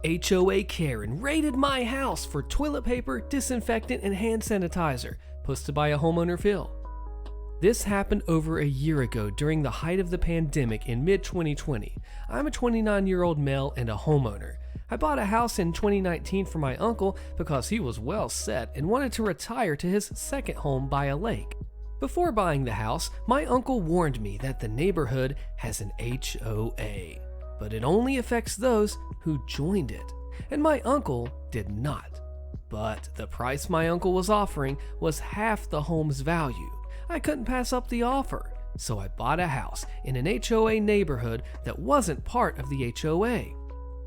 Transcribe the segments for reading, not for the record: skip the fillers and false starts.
HOA Karen raided my house for toilet paper, disinfectant, and hand sanitizer, posted by a homeowner Phil. This happened over a year ago during the height of the pandemic in mid-2020. I'm a 29-year-old male and a homeowner. I bought a house in 2019 for my uncle because he was well set and wanted to retire to his second home by a lake. Before buying the house, my uncle warned me that the neighborhood has an HOA, but it only affects those who joined it, and my uncle did not. But the price my uncle was offering was half the home's value. I couldn't pass up the offer, so I bought a house in an HOA neighborhood that wasn't part of the HOA.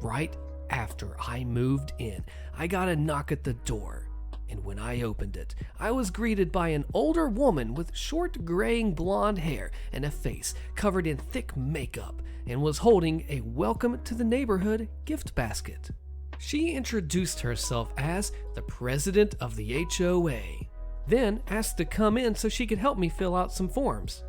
Right after I moved in, I got a knock at the door, and when I opened it, I was greeted by an older woman with short graying blonde hair and a face covered in thick makeup, and was holding a welcome to the neighborhood gift basket. She introduced herself as the president of the HOA, then asked to come in so she could help me fill out some forms.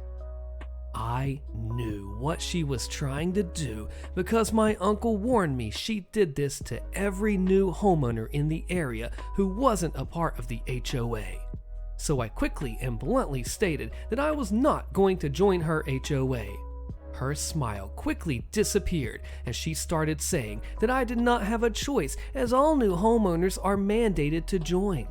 I knew what she was trying to do because my uncle warned me she did this to every new homeowner in the area who wasn't a part of the HOA. So I quickly and bluntly stated that I was not going to join her HOA. Her smile quickly disappeared as she started saying that I did not have a choice as all new homeowners are mandated to join.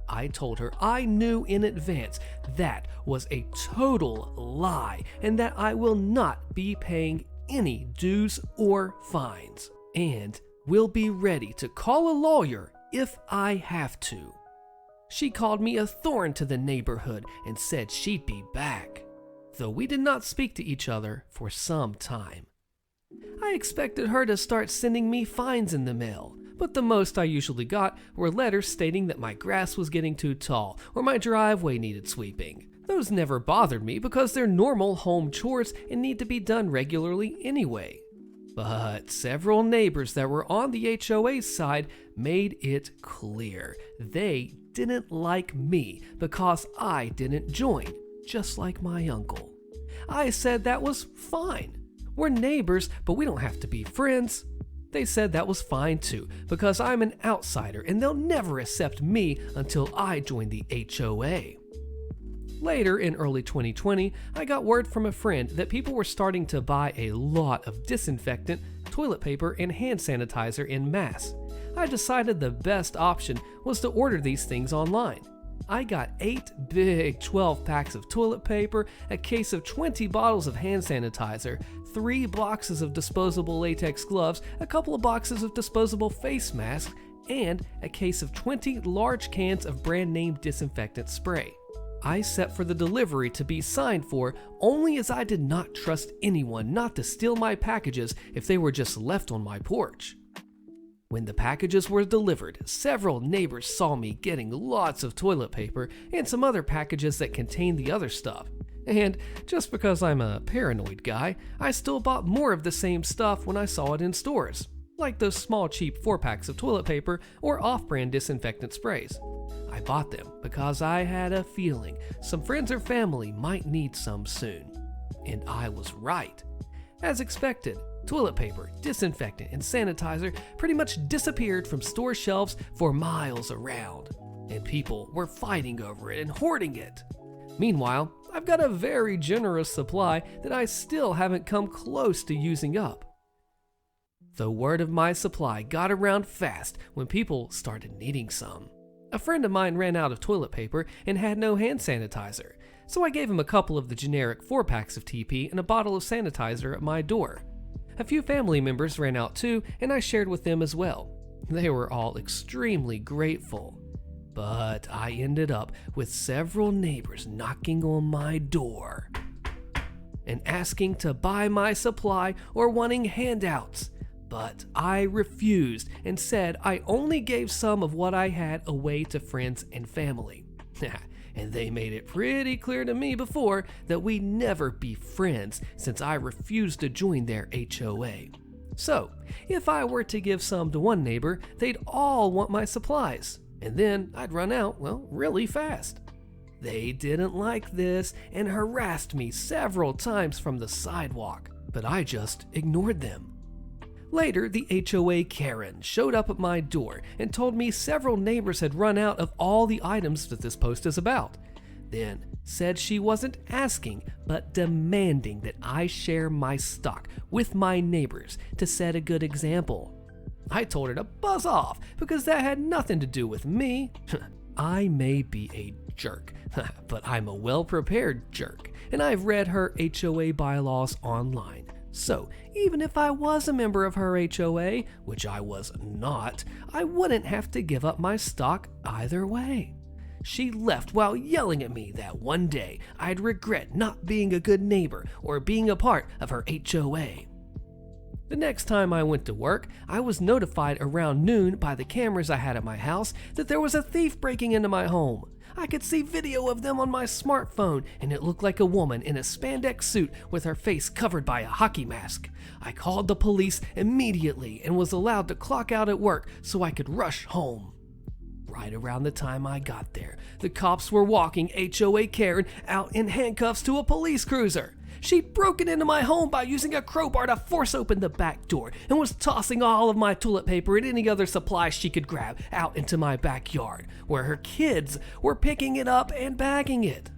I told her I knew in advance that was a total lie and that I will not be paying any dues or fines and will be ready to call a lawyer if I have to. She called me a thorn to the neighborhood and said she'd be back, though we did not speak to each other for some time. I expected her to start sending me fines in the mail, but the most I usually got were letters stating that my grass was getting too tall or my driveway needed sweeping. Those never bothered me because they're normal home chores and need to be done regularly anyway. But several neighbors that were on the HOA's side made it clear they didn't like me because I didn't join, just like my uncle. I said that was fine. We're neighbors, but we don't have to be friends. They said that was fine too, because I'm an outsider and they'll never accept me until I join the HOA. Later in early 2020, I got word from a friend that people were starting to buy a lot of disinfectant, toilet paper, and hand sanitizer en masse. I decided the best option was to order these things online. I got 8 big 12 packs of toilet paper, a case of 20 bottles of hand sanitizer, 3 boxes of disposable latex gloves, a couple of boxes of disposable face masks, and a case of 20 large cans of brand name disinfectant spray. I set for the delivery to be signed for only as I did not trust anyone not to steal my packages if they were just left on my porch. When the packages were delivered, several neighbors saw me getting lots of toilet paper and some other packages that contained the other stuff. And just because I'm a paranoid guy, I still bought more of the same stuff when I saw it in stores, like those small cheap 4-packs of toilet paper or off-brand disinfectant sprays. I bought them because I had a feeling some friends or family might need some soon. And I was right. As expected, toilet paper, disinfectant, and sanitizer pretty much disappeared from store shelves for miles around, and people were fighting over it and hoarding it. Meanwhile, I've got a very generous supply that I still haven't come close to using up. The word of my supply got around fast when people started needing some. A friend of mine ran out of toilet paper and had no hand sanitizer, so I gave him a couple of the generic 4-packs of TP and a bottle of sanitizer at my door. A few family members ran out too, and I shared with them as well. They were all extremely grateful. But I ended up with several neighbors knocking on my door and asking to buy my supply or wanting handouts. But I refused and said I only gave some of what I had away to friends and family. And they made it pretty clear to me before that we'd never be friends since I refused to join their HOA. So, if I were to give some to one neighbor, they'd all want my supplies, and then I'd run out, really fast. They didn't like this and harassed me several times from the sidewalk, but I just ignored them. Later, the HOA Karen showed up at my door and told me several neighbors had run out of all the items that this post is about. Then said she wasn't asking, but demanding that I share my stock with my neighbors to set a good example. I told her to buzz off because that had nothing to do with me. I may be a jerk, but I'm a well-prepared jerk, and I've read her HOA bylaws online. So even if I was a member of her HOA, which I was not, I wouldn't have to give up my stock either way. She left while yelling at me that one day I'd regret not being a good neighbor or being a part of her HOA. The next time I went to work, I was notified around noon by the cameras I had at my house that there was a thief breaking into my home. I could see video of them on my smartphone, and it looked like a woman in a spandex suit with her face covered by a hockey mask. I called the police immediately and was allowed to clock out at work so I could rush home. Right around the time I got there, the cops were walking HOA Karen out in handcuffs to a police cruiser. She'd broken into my home by using a crowbar to force open the back door and was tossing all of my toilet paper and any other supplies she could grab out into my backyard, where her kids were picking it up and bagging it.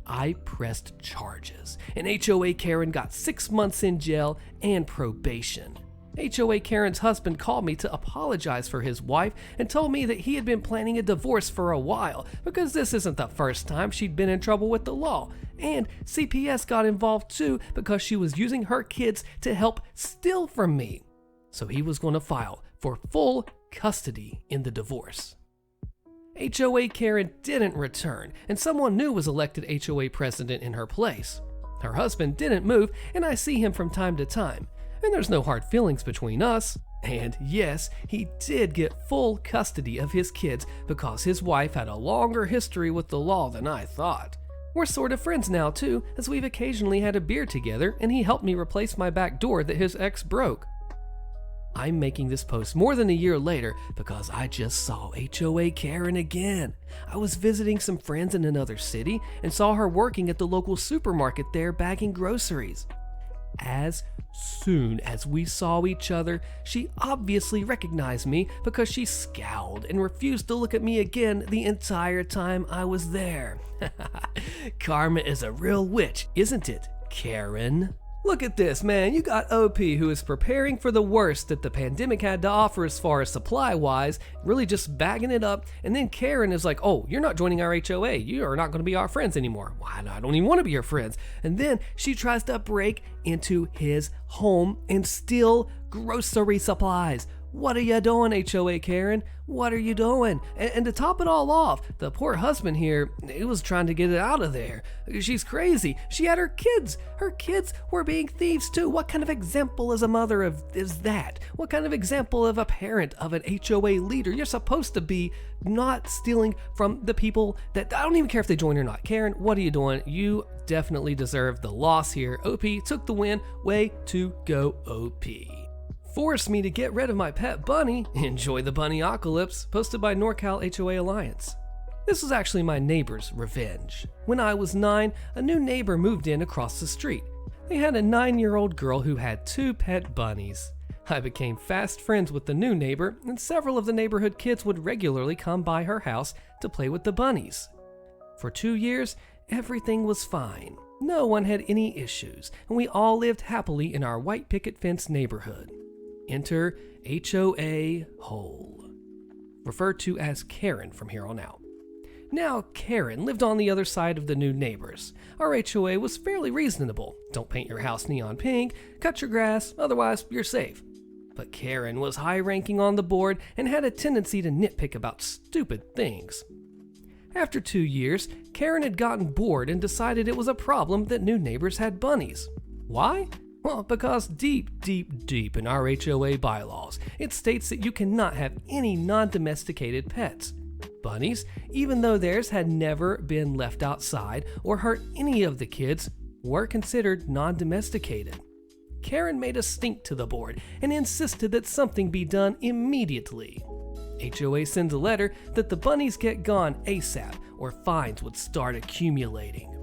I pressed charges, and HOA Karen got 6 months in jail and probation. HOA Karen's husband called me to apologize for his wife and told me that he had been planning a divorce for a while because this isn't the first time she'd been in trouble with the law. And CPS got involved too because she was using her kids to help steal from me. So he was going to file for full custody in the divorce. HOA Karen didn't return, and someone new was elected HOA president in her place. Her husband didn't move, and I see him from time to time. And there's no hard feelings between us. And yes, he did get full custody of his kids because his wife had a longer history with the law than I thought. We're sort of friends now too, as we've occasionally had a beer together and he helped me replace my back door that his ex broke. I'm making this post more than a year later because I just saw HOA Karen again. I was visiting some friends in another city and saw her working at the local supermarket there bagging groceries. As soon as we saw each other, she obviously recognized me because she scowled and refused to look at me again the entire time I was there. Karma is a real witch, isn't it, Karen? Look at this, man. You got OP, who is preparing for the worst that the pandemic had to offer as far as supply-wise, really just bagging it up, and then Karen is like, oh, you're not joining our HOA. You are not going to be our friends anymore. Why? I don't even want to be your friends. And then she tries to break into his home and steal grocery supplies. What are you doing, HOA Karen? What are you doing? And to top it all off, the poor husband here, he was trying to get it out of there. She's crazy. She had her kids. Her kids were being thieves too. What kind of example as a mother is that? What kind of example of a parent of an HOA leader? You're supposed to be not stealing from the people that, I don't even care if they join or not. Karen, what are you doing? You definitely deserve the loss here. OP took the win. Way to go, OP. Forced me to get rid of my pet bunny. Enjoy the bunnyocalypse, posted by NorCal HOA Alliance. This was actually my neighbor's revenge. When I was 9, a new neighbor moved in across the street. They had a 9-year-old girl who had 2 pet bunnies. I became fast friends with the new neighbor, and several of the neighborhood kids would regularly come by her house to play with the bunnies. For 2 years, everything was fine. No one had any issues, and we all lived happily in our white picket fence neighborhood. Enter HOA hole, referred to as Karen from here on out. Now, Karen lived on the other side of the new neighbors. Our HOA was fairly reasonable. Don't paint your house neon pink, cut your grass, otherwise you're safe. But Karen was high-ranking on the board and had a tendency to nitpick about stupid things. After 2 years, Karen had gotten bored and decided it was a problem that new neighbors had bunnies. Why? Well, because deep in our HOA bylaws, it states that you cannot have any non-domesticated pets. Bunnies, even though theirs had never been left outside or hurt any of the kids, were considered non-domesticated. Karen made a stink to the board and insisted that something be done immediately. HOA sends a letter that the bunnies get gone ASAP or fines would start accumulating.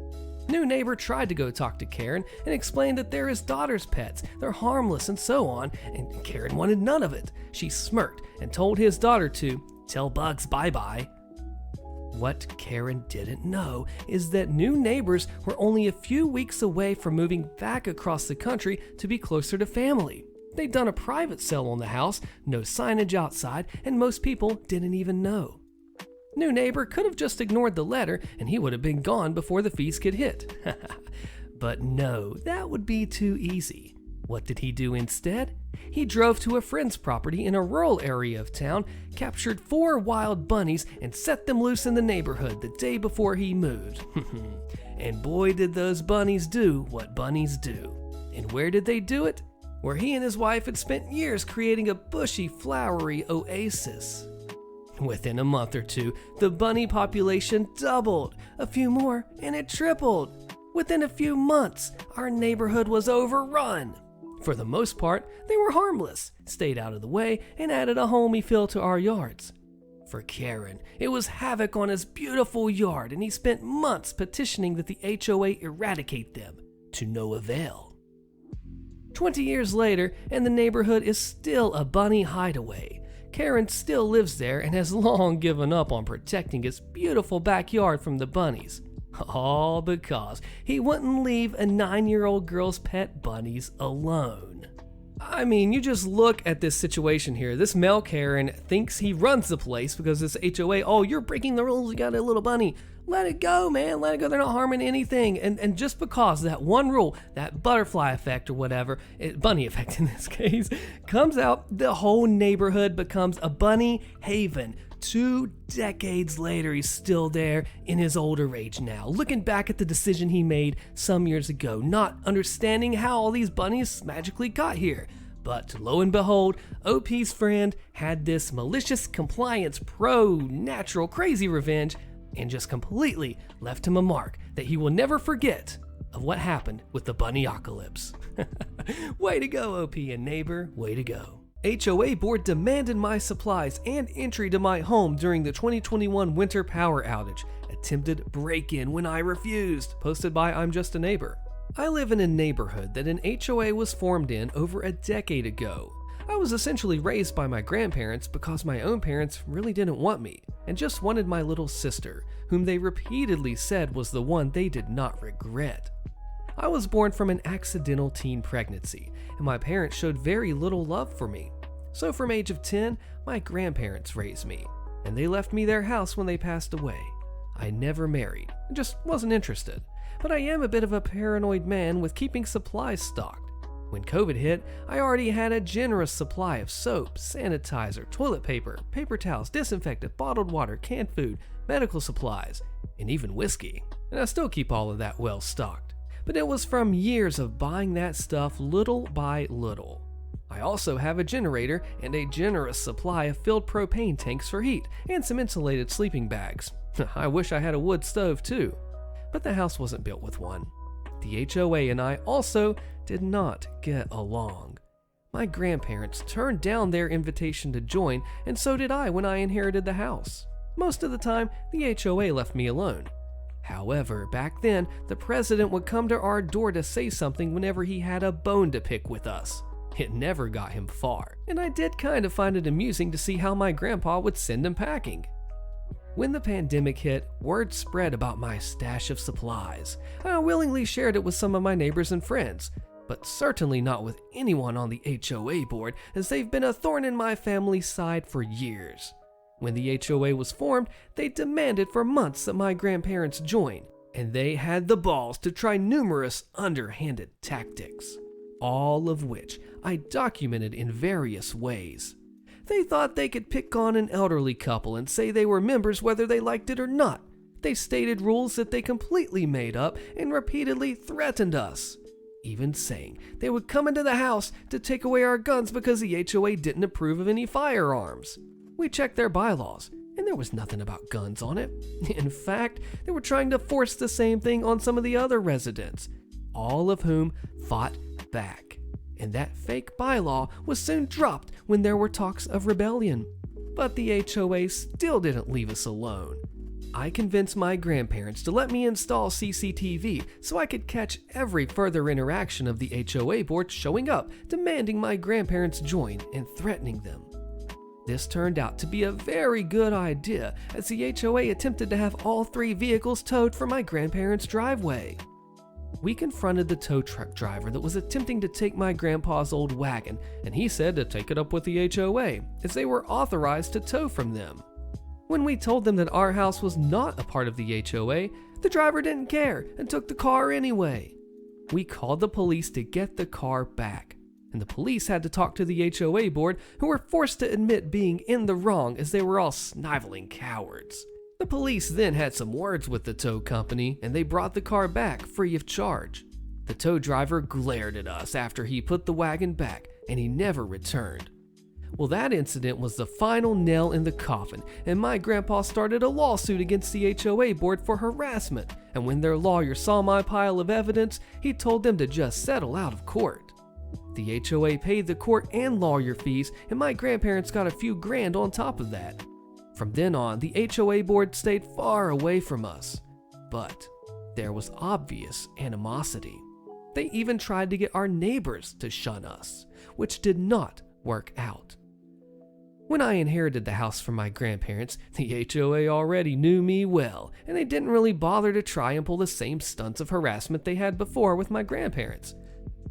New neighbor tried to go talk to Karen and explained that they're his daughter's pets, they're harmless and so on, and Karen wanted none of it. She smirked and told his daughter to tell bugs bye-bye. What Karen didn't know is that new neighbors were only a few weeks away from moving back across the country to be closer to family. They'd done a private sale on the house, no signage outside, and most people didn't even know. New neighbor could have just ignored the letter and he would have been gone before the fees could hit. But no, that would be too easy. What did he do instead? He drove to a friend's property in a rural area of town, captured 4 wild bunnies, and set them loose in the neighborhood the day before he moved. And boy, did those bunnies do what bunnies do. And where did they do it? Where he and his wife had spent years creating a bushy, flowery oasis. Within a month or two, the bunny population doubled, a few more, and it tripled. Within a few months, our neighborhood was overrun. For the most part, they were harmless, stayed out of the way, and added a homey feel to our yards. For Karen, it was havoc on his beautiful yard, and he spent months petitioning that the HOA eradicate them, to no avail. 20 years later, and the neighborhood is still a bunny hideaway. Karen still lives there and has long given up on protecting his beautiful backyard from the bunnies. All because he wouldn't leave a 9-year-old girl's pet bunnies alone. I mean, you just look at this situation here. This male Karen thinks he runs the place because this HOA, oh, you're breaking the rules, you got a little bunny. Let it go, man, let it go, they're not harming anything. And just because that one rule, that butterfly effect or whatever, bunny effect in this case, comes out, the whole neighborhood becomes a bunny haven. 2 decades later, he's still there in his older age now, looking back at the decision he made some years ago, not understanding how all these bunnies magically got here. But lo and behold, OP's friend had this malicious compliance, pro-natural, crazy revenge, and just completely left him a mark that he will never forget of what happened with the bunnyocalypse. Way to go, OP and neighbor, way to go. HOA board demanded my supplies and entry to my home during the 2021 winter power outage. Attempted break-in when I refused. Posted by I'm Just a Neighbor. I live in a neighborhood that an HOA was formed in over a decade ago. I was essentially raised by my grandparents because my own parents really didn't want me and just wanted my little sister, whom they repeatedly said was the one they did not regret. I was born from an accidental teen pregnancy, and my parents showed very little love for me. So from age of 10, my grandparents raised me, and they left me their house when they passed away. I never married, just wasn't interested, but I am a bit of a paranoid man with keeping supplies stocked. When COVID hit, I already had a generous supply of soap, sanitizer, toilet paper, paper towels, disinfectant, bottled water, canned food, medical supplies, and even whiskey. And I still keep all of that well stocked. But it was from years of buying that stuff little by little. I also have a generator and a generous supply of filled propane tanks for heat and some insulated sleeping bags. I wish I had a wood stove too, but the house wasn't built with one. The HOA and I also did not get along. My grandparents turned down their invitation to join, and so did I when I inherited the house. Most of the time, the HOA left me alone. However, back then, the president would come to our door to say something whenever he had a bone to pick with us. It never got him far, and I did kind of find it amusing to see how my grandpa would send him packing. When the pandemic hit, word spread about my stash of supplies. I willingly shared it with some of my neighbors and friends, but certainly not with anyone on the HOA board, as they've been a thorn in my family's side for years. When the HOA was formed, they demanded for months that my grandparents join, and they had the balls to try numerous underhanded tactics, all of which I documented in various ways. They thought they could pick on an elderly couple and say they were members whether they liked it or not. They stated rules that they completely made up and repeatedly threatened us, even saying they would come into the house to take away our guns because the HOA didn't approve of any firearms. We checked their bylaws, and there was nothing about guns on it. In fact, they were trying to force the same thing on some of the other residents, all of whom fought back. And that fake bylaw was soon dropped when there were talks of rebellion. But the HOA still didn't leave us alone. I convinced my grandparents to let me install CCTV so I could catch every further interaction of the HOA board showing up, demanding my grandparents join and threatening them. This turned out to be a very good idea, as the HOA attempted to have all 3 vehicles towed from my grandparents' driveway. We confronted the tow truck driver that was attempting to take my grandpa's old wagon, and he said to take it up with the HOA, as they were authorized to tow from them. When we told them that our house was not a part of the HOA, the driver didn't care and took the car anyway. We called the police to get the car back, and the police had to talk to the HOA board, who were forced to admit being in the wrong as they were all sniveling cowards. The police then had some words with the tow company, and they brought the car back free of charge. The tow driver glared at us after he put the wagon back, and he never returned. Well, that incident was the final nail in the coffin, and my grandpa started a lawsuit against the HOA board for harassment, and when their lawyer saw my pile of evidence, he told them to just settle out of court. The HOA paid the court and lawyer fees, and my grandparents got a few grand on top of that. From then on, the HOA board stayed far away from us, but there was obvious animosity. They even tried to get our neighbors to shun us, which did not work out. When I inherited the house from my grandparents, the HOA already knew me well, and they didn't really bother to try and pull the same stunts of harassment they had before with my grandparents.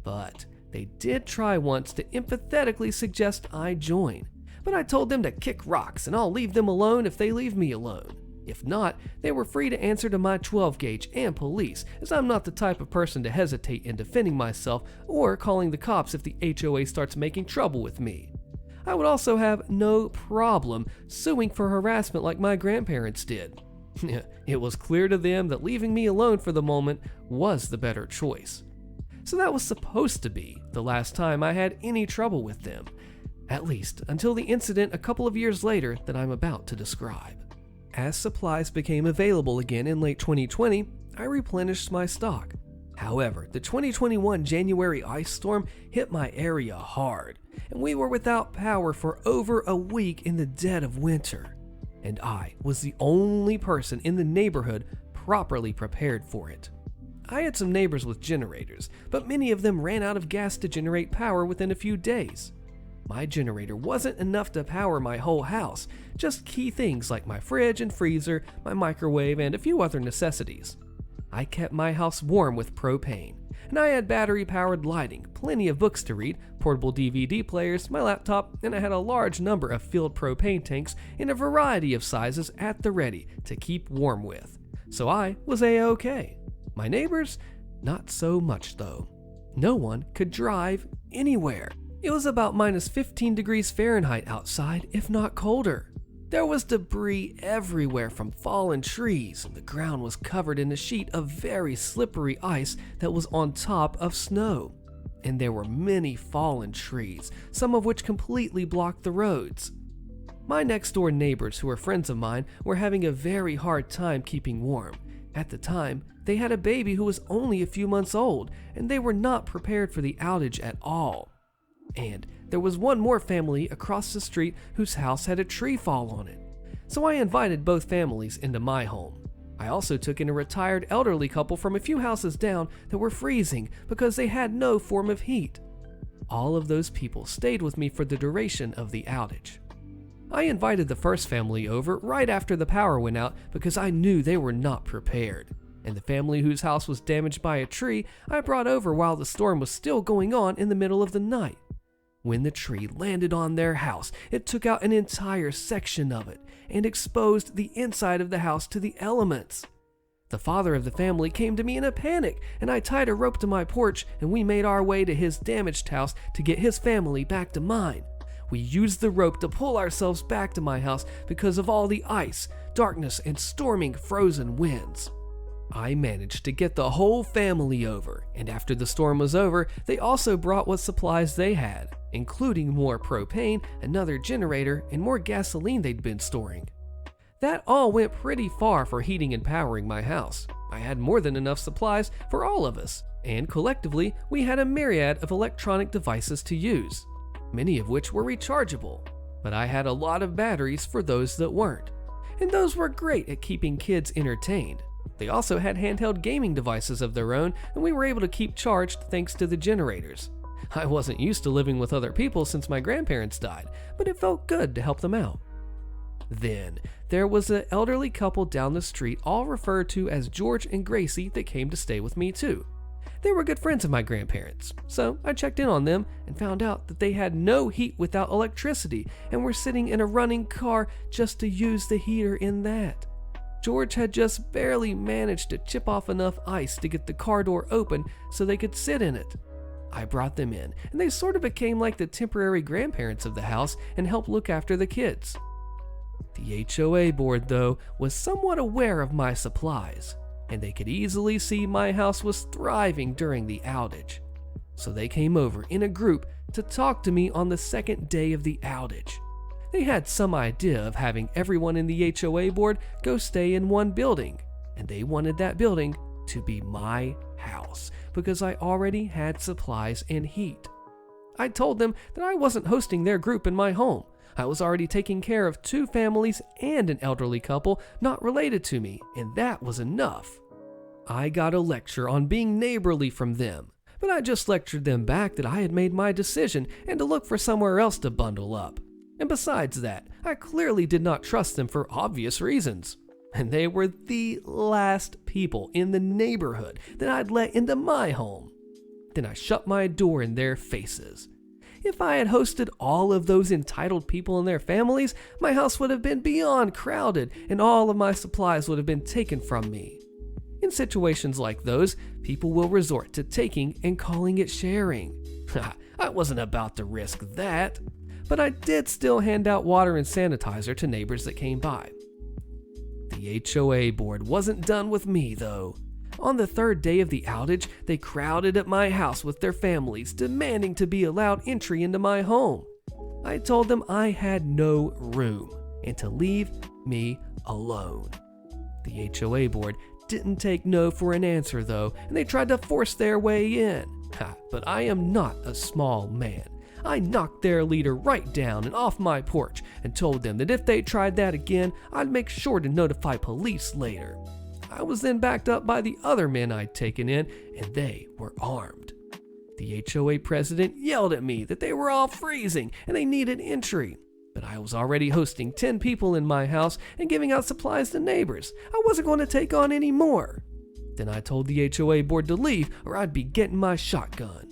But they did try once to empathetically suggest I join, but I told them to kick rocks and I'll leave them alone if they leave me alone. If not, they were free to answer to my 12 gauge and police, as I'm not the type of person to hesitate in defending myself or calling the cops if the HOA starts making trouble with me. I would also have no problem suing for harassment like my grandparents did. It was clear to them that leaving me alone for the moment was the better choice. So that was supposed to be the last time I had any trouble with them, at least until the incident a couple of years later that I'm about to describe. As supplies became available again in late 2020, I replenished my stock. However, the 2021 January ice storm hit my area hard, and we were without power for over a week in the dead of winter. And I was the only person in the neighborhood properly prepared for it. I had some neighbors with generators, but many of them ran out of gas to generate power within a few days. My generator wasn't enough to power my whole house, just key things like my fridge and freezer, my microwave, and a few other necessities. I kept my house warm with propane, and I had battery-powered lighting, plenty of books to read, portable DVD players, my laptop, and I had a large number of filled propane tanks in a variety of sizes at the ready to keep warm with. So I was A-okay. My neighbors, not so much though. No one could drive anywhere. It was about minus 15 degrees Fahrenheit outside, if not colder. There was debris everywhere from fallen trees, and the ground was covered in a sheet of very slippery ice that was on top of snow. And there were many fallen trees, some of which completely blocked the roads. My next door neighbors, who were friends of mine, were having a very hard time keeping warm. At the time, they had a baby who was only a few months old, and they were not prepared for the outage at all. And there was one more family across the street whose house had a tree fall on it. So I invited both families into my home. I also took in a retired elderly couple from a few houses down that were freezing because they had no form of heat. All of those people stayed with me for the duration of the outage. I invited the first family over right after the power went out because I knew they were not prepared. And the family whose house was damaged by a tree, I brought over while the storm was still going on in the middle of the night. When the tree landed on their house, it took out an entire section of it and exposed the inside of the house to the elements. The father of the family came to me in a panic, and I tied a rope to my porch and we made our way to his damaged house to get his family back to mine. We used the rope to pull ourselves back to my house because of all the ice, darkness, and storming frozen winds. I managed to get the whole family over, and after the storm was over, they also brought what supplies they had, including more propane, another generator, and more gasoline they'd been storing. That all went pretty far for heating and powering my house. I had more than enough supplies for all of us, and collectively, we had a myriad of electronic devices to use, many of which were rechargeable, but I had a lot of batteries for those that weren't. and those were great at keeping kids entertained. They also had handheld gaming devices of their own, and we were able to keep charged thanks to the generators. I wasn't used to living with other people since my grandparents died, but it felt good to help them out. Then, there was an elderly couple down the street, all referred to as George and Gracie, that came to stay with me too. They were good friends of my grandparents, so I checked in on them and found out that they had no heat without electricity and were sitting in a running car just to use the heater in that. George had just barely managed to chip off enough ice to get the car door open so they could sit in it. I brought them in, and they sort of became like the temporary grandparents of the house and helped look after the kids. The HOA board, though, was somewhat aware of my supplies, and they could easily see my house was thriving during the outage. So they came over in a group to talk to me on the second day of the outage. They had some idea of having everyone in the HOA board go stay in one building, and they wanted that building to be my house because I already had supplies and heat. I told them that I wasn't hosting their group in my home. I was already taking care of 2 families and an elderly couple not related to me, and that was enough. I got a lecture on being neighborly from them, but I just lectured them back that I had made my decision and to look for somewhere else to bundle up. And besides that, I clearly did not trust them for obvious reasons. And they were the last people in the neighborhood that I'd let into my home. Then I shut my door in their faces. If I had hosted all of those entitled people and their families, my house would have been beyond crowded and all of my supplies would have been taken from me. In situations like those, people will resort to taking and calling it sharing. I wasn't about to risk that, but I did still hand out water and sanitizer to neighbors that came by. The HOA board wasn't done with me, though. On the 3rd day of the outage, they crowded at my house with their families, demanding to be allowed entry into my home. I told them I had no room and to leave me alone. The HOA board didn't take no for an answer, though, and they tried to force their way in. But I am not a small man. I knocked their leader right down and off my porch and told them that if they tried that again, I'd make sure to notify police later. I was then backed up by the other men I'd taken in, and they were armed. The HOA president yelled at me that they were all freezing and they needed entry, but I was already hosting 10 people in my house and giving out supplies to neighbors. I wasn't going to take on any more. Then I told the HOA board to leave or I'd be getting my shotgun.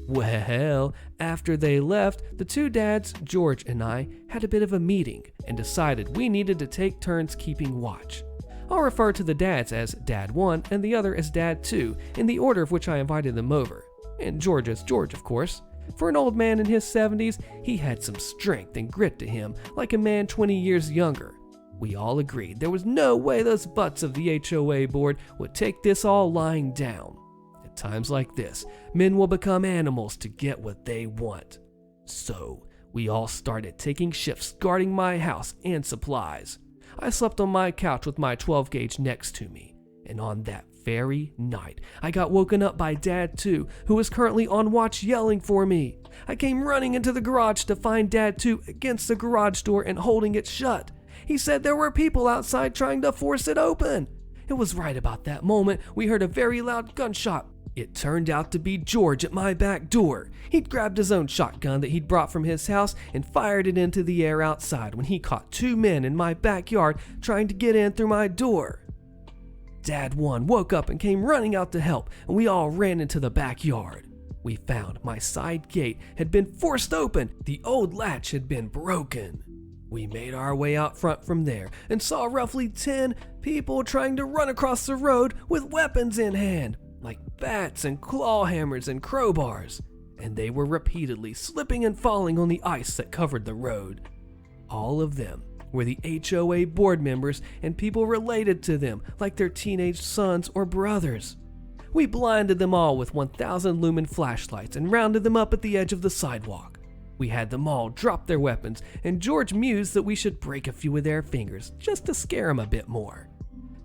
Well, after they left, the 2 dads, George and I, had a bit of a meeting and decided we needed to take turns keeping watch. I'll refer to the dads as Dad 1 and the other as Dad 2 in the order of which I invited them over, and George as George, of course. For an old man in his 70s, he had some strength and grit to him, like a man 20 years younger. We all agreed there was no way those butts of the HOA board would take this all lying down. At times like this, men will become animals to get what they want. So, we all started taking shifts guarding my house and supplies. I slept on my couch with my 12 gauge next to me, and on that very night, I got woken up by Dad 2, who was currently on watch yelling for me. I came running into the garage to find Dad 2 against the garage door and holding it shut. He said there were people outside trying to force it open. It was right about that moment we heard a very loud gunshot. It turned out to be George at my back door. He'd grabbed his own shotgun that he'd brought from his house and fired it into the air outside when he caught 2 men in my backyard trying to get in through my door. Dad 1 woke up and came running out to help, and we all ran into the backyard. We found my side gate had been forced open. The old latch had been broken. We made our way out front from there and saw roughly 10 people trying to run across the road with weapons in hand, like bats and claw hammers and crowbars, and they were repeatedly slipping and falling on the ice that covered the road. All of them were the HOA board members and people related to them, like their teenage sons or brothers. We blinded them all with 1,000 lumen flashlights and rounded them up at the edge of the sidewalk. We had them all drop their weapons, and George mused that we should break a few of their fingers just to scare them a bit more.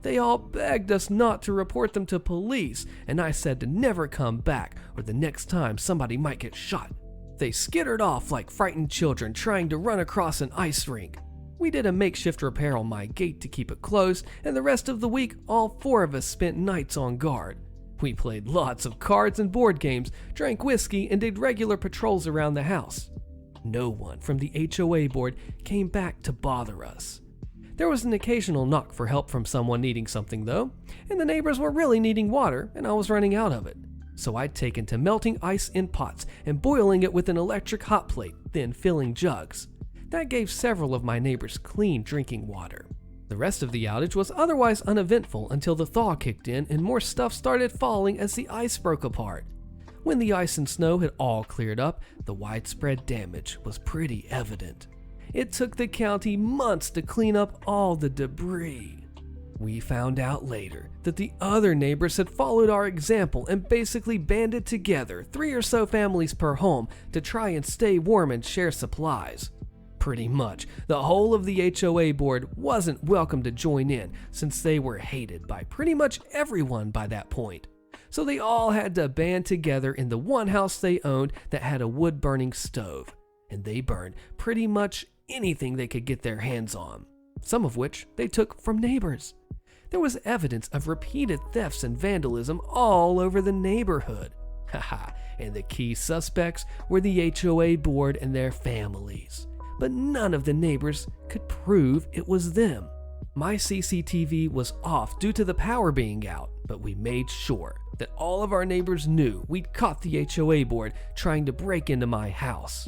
They all begged us not to report them to police, and I said to never come back or the next time somebody might get shot. They skittered off like frightened children trying to run across an ice rink. We did a makeshift repair on my gate to keep it closed, and the rest of the week, all 4 of us spent nights on guard. We played lots of cards and board games, drank whiskey, and did regular patrols around the house. No one from the HOA board came back to bother us. There was an occasional knock for help from someone needing something though, and the neighbors were really needing water, and I was running out of it. So I'd taken to melting ice in pots and boiling it with an electric hot plate, then filling jugs. That gave several of my neighbors clean drinking water. The rest of the outage was otherwise uneventful until the thaw kicked in and more stuff started falling as the ice broke apart. When the ice and snow had all cleared up, the widespread damage was pretty evident. It took the county months to clean up all the debris. We found out later that the other neighbors had followed our example and basically banded together, 3 or so families per home, to try and stay warm and share supplies. Pretty much, the whole of the HOA board wasn't welcome to join in since they were hated by pretty much everyone by that point. So they all had to band together in the one house they owned that had a wood-burning stove, and they burned pretty much anything they could get their hands on, some of which they took from neighbors. There was evidence of repeated thefts and vandalism all over the neighborhood. Haha, and the key suspects were the HOA board and their families. But none of the neighbors could prove it was them. My CCTV was off due to the power being out, but we made sure that all of our neighbors knew we'd caught the HOA board trying to break into my house.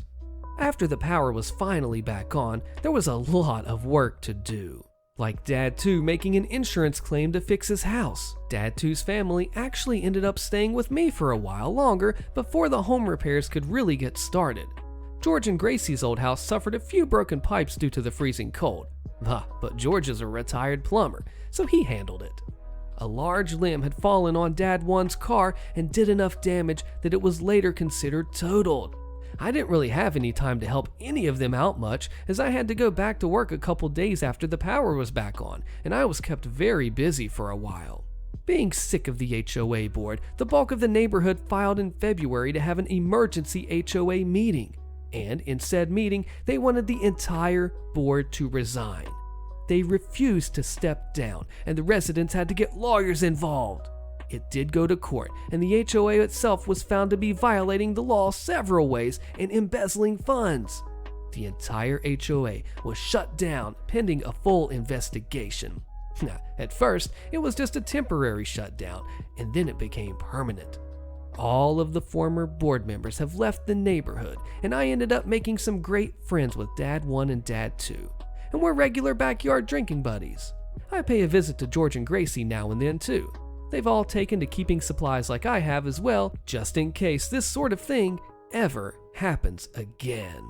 After the power was finally back on, there was a lot of work to do. Like Dad 2 making an insurance claim to fix his house. Dad 2's family actually ended up staying with me for a while longer before the home repairs could really get started. George and Gracie's old house suffered a few broken pipes due to the freezing cold. But George is a retired plumber, so he handled it. A large limb had fallen on Dad 1's car and did enough damage that it was later considered totaled. I didn't really have any time to help any of them out much, as I had to go back to work a couple days after the power was back on, and I was kept very busy for a while. Being sick of the HOA board, the bulk of the neighborhood filed in February to have an emergency HOA meeting. And in said meeting, they wanted the entire board to resign. They refused to step down, and the residents had to get lawyers involved. It did go to court, and the HOA itself was found to be violating the law several ways and embezzling funds. The entire HOA was shut down pending a full investigation. At first, it was just a temporary shutdown, and then it became permanent. All of the former board members have left the neighborhood, and I ended up making some great friends with Dad 1 and Dad 2, and we're regular backyard drinking buddies. I pay a visit to George and Gracie now and then too. They've all taken to keeping supplies like I have as well, just in case this sort of thing ever happens again.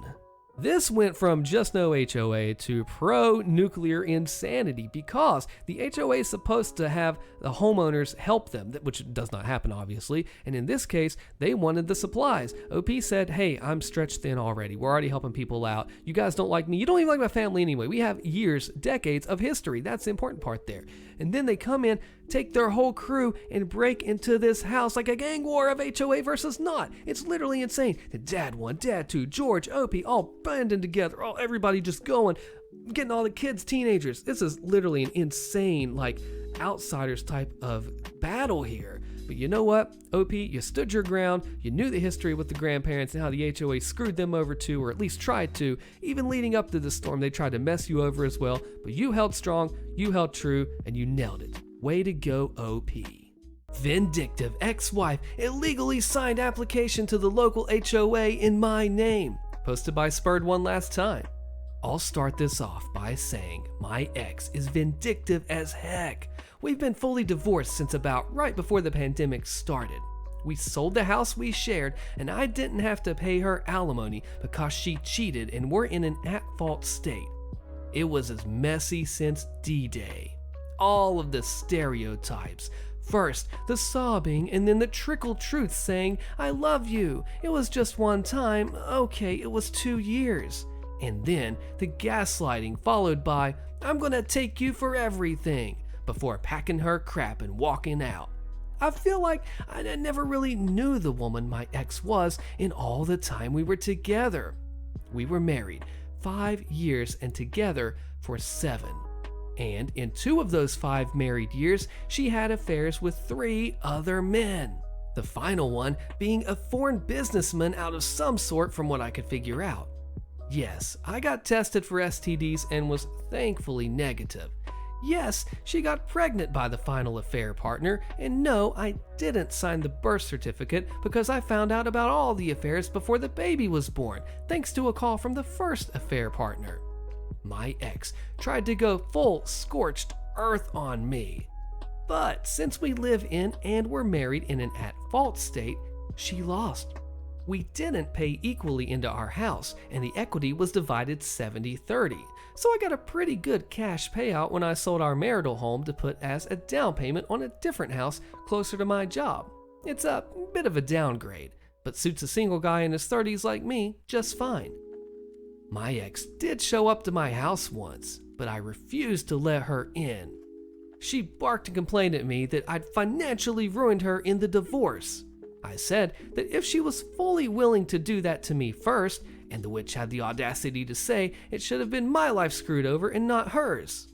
This went from JustNoHOA to pro-nuclear insanity because the HOA is supposed to have the homeowners help them, which does not happen obviously, and in this case, they wanted the supplies. OP said, hey, I'm stretched thin already. We're already helping people out. You guys don't like me. You don't even like my family anyway. We have years, decades of history. That's the important part there. And then they come in, take their whole crew, and break into this house like a gang war of HOA versus not. It's literally insane. The Dad 1, Dad 2, George, OP, all banding together, everybody just going, getting all the kids, teenagers. This is literally an insane, outsiders type of battle here. But you know what, OP, you stood your ground, you knew the history with the grandparents and how the HOA screwed them over too, or at least tried to. Even leading up to the storm, they tried to mess you over as well, but you held strong, you held true, and you nailed it. Way to go, OP. Vindictive ex-wife illegally signed application to the local HOA in my name. Posted by Spurred one last time. I'll start this off by saying my ex is vindictive as heck. We've been fully divorced since about right before the pandemic started. We sold the house we shared, and I didn't have to pay her alimony because she cheated and we're in an at-fault state. It was as messy since D-Day. All of the stereotypes. First, the sobbing, and then the trickle truth saying, I love you. It was just one time. Okay, it was 2 years. And then the gaslighting followed by, I'm gonna take you for everything, before packing her crap and walking out. I feel like I never really knew the woman my ex was in all the time we were together. We were married 5 years and together for 7. And in 2 of those 5 married years, she had affairs with 3 other men. The final one being a foreign businessman out of some sort from what I could figure out. Yes, I got tested for STDs and was thankfully negative. Yes, she got pregnant by the final affair partner, and no, I didn't sign the birth certificate because I found out about all the affairs before the baby was born, thanks to a call from the first affair partner. My ex tried to go full scorched earth on me. But since we live in and were married in an at-fault state, she lost. We didn't pay equally into our house, and the equity was divided 70-30. So I got a pretty good cash payout when I sold our marital home to put as a down payment on a different house closer to my job. It's a bit of a downgrade, but suits a single guy in his 30s like me just fine. My ex did show up to my house once, but I refused to let her in. She barked and complained at me that I'd financially ruined her in the divorce. I said that if she was fully willing to do that to me first, and the witch had the audacity to say it should have been my life screwed over and not hers.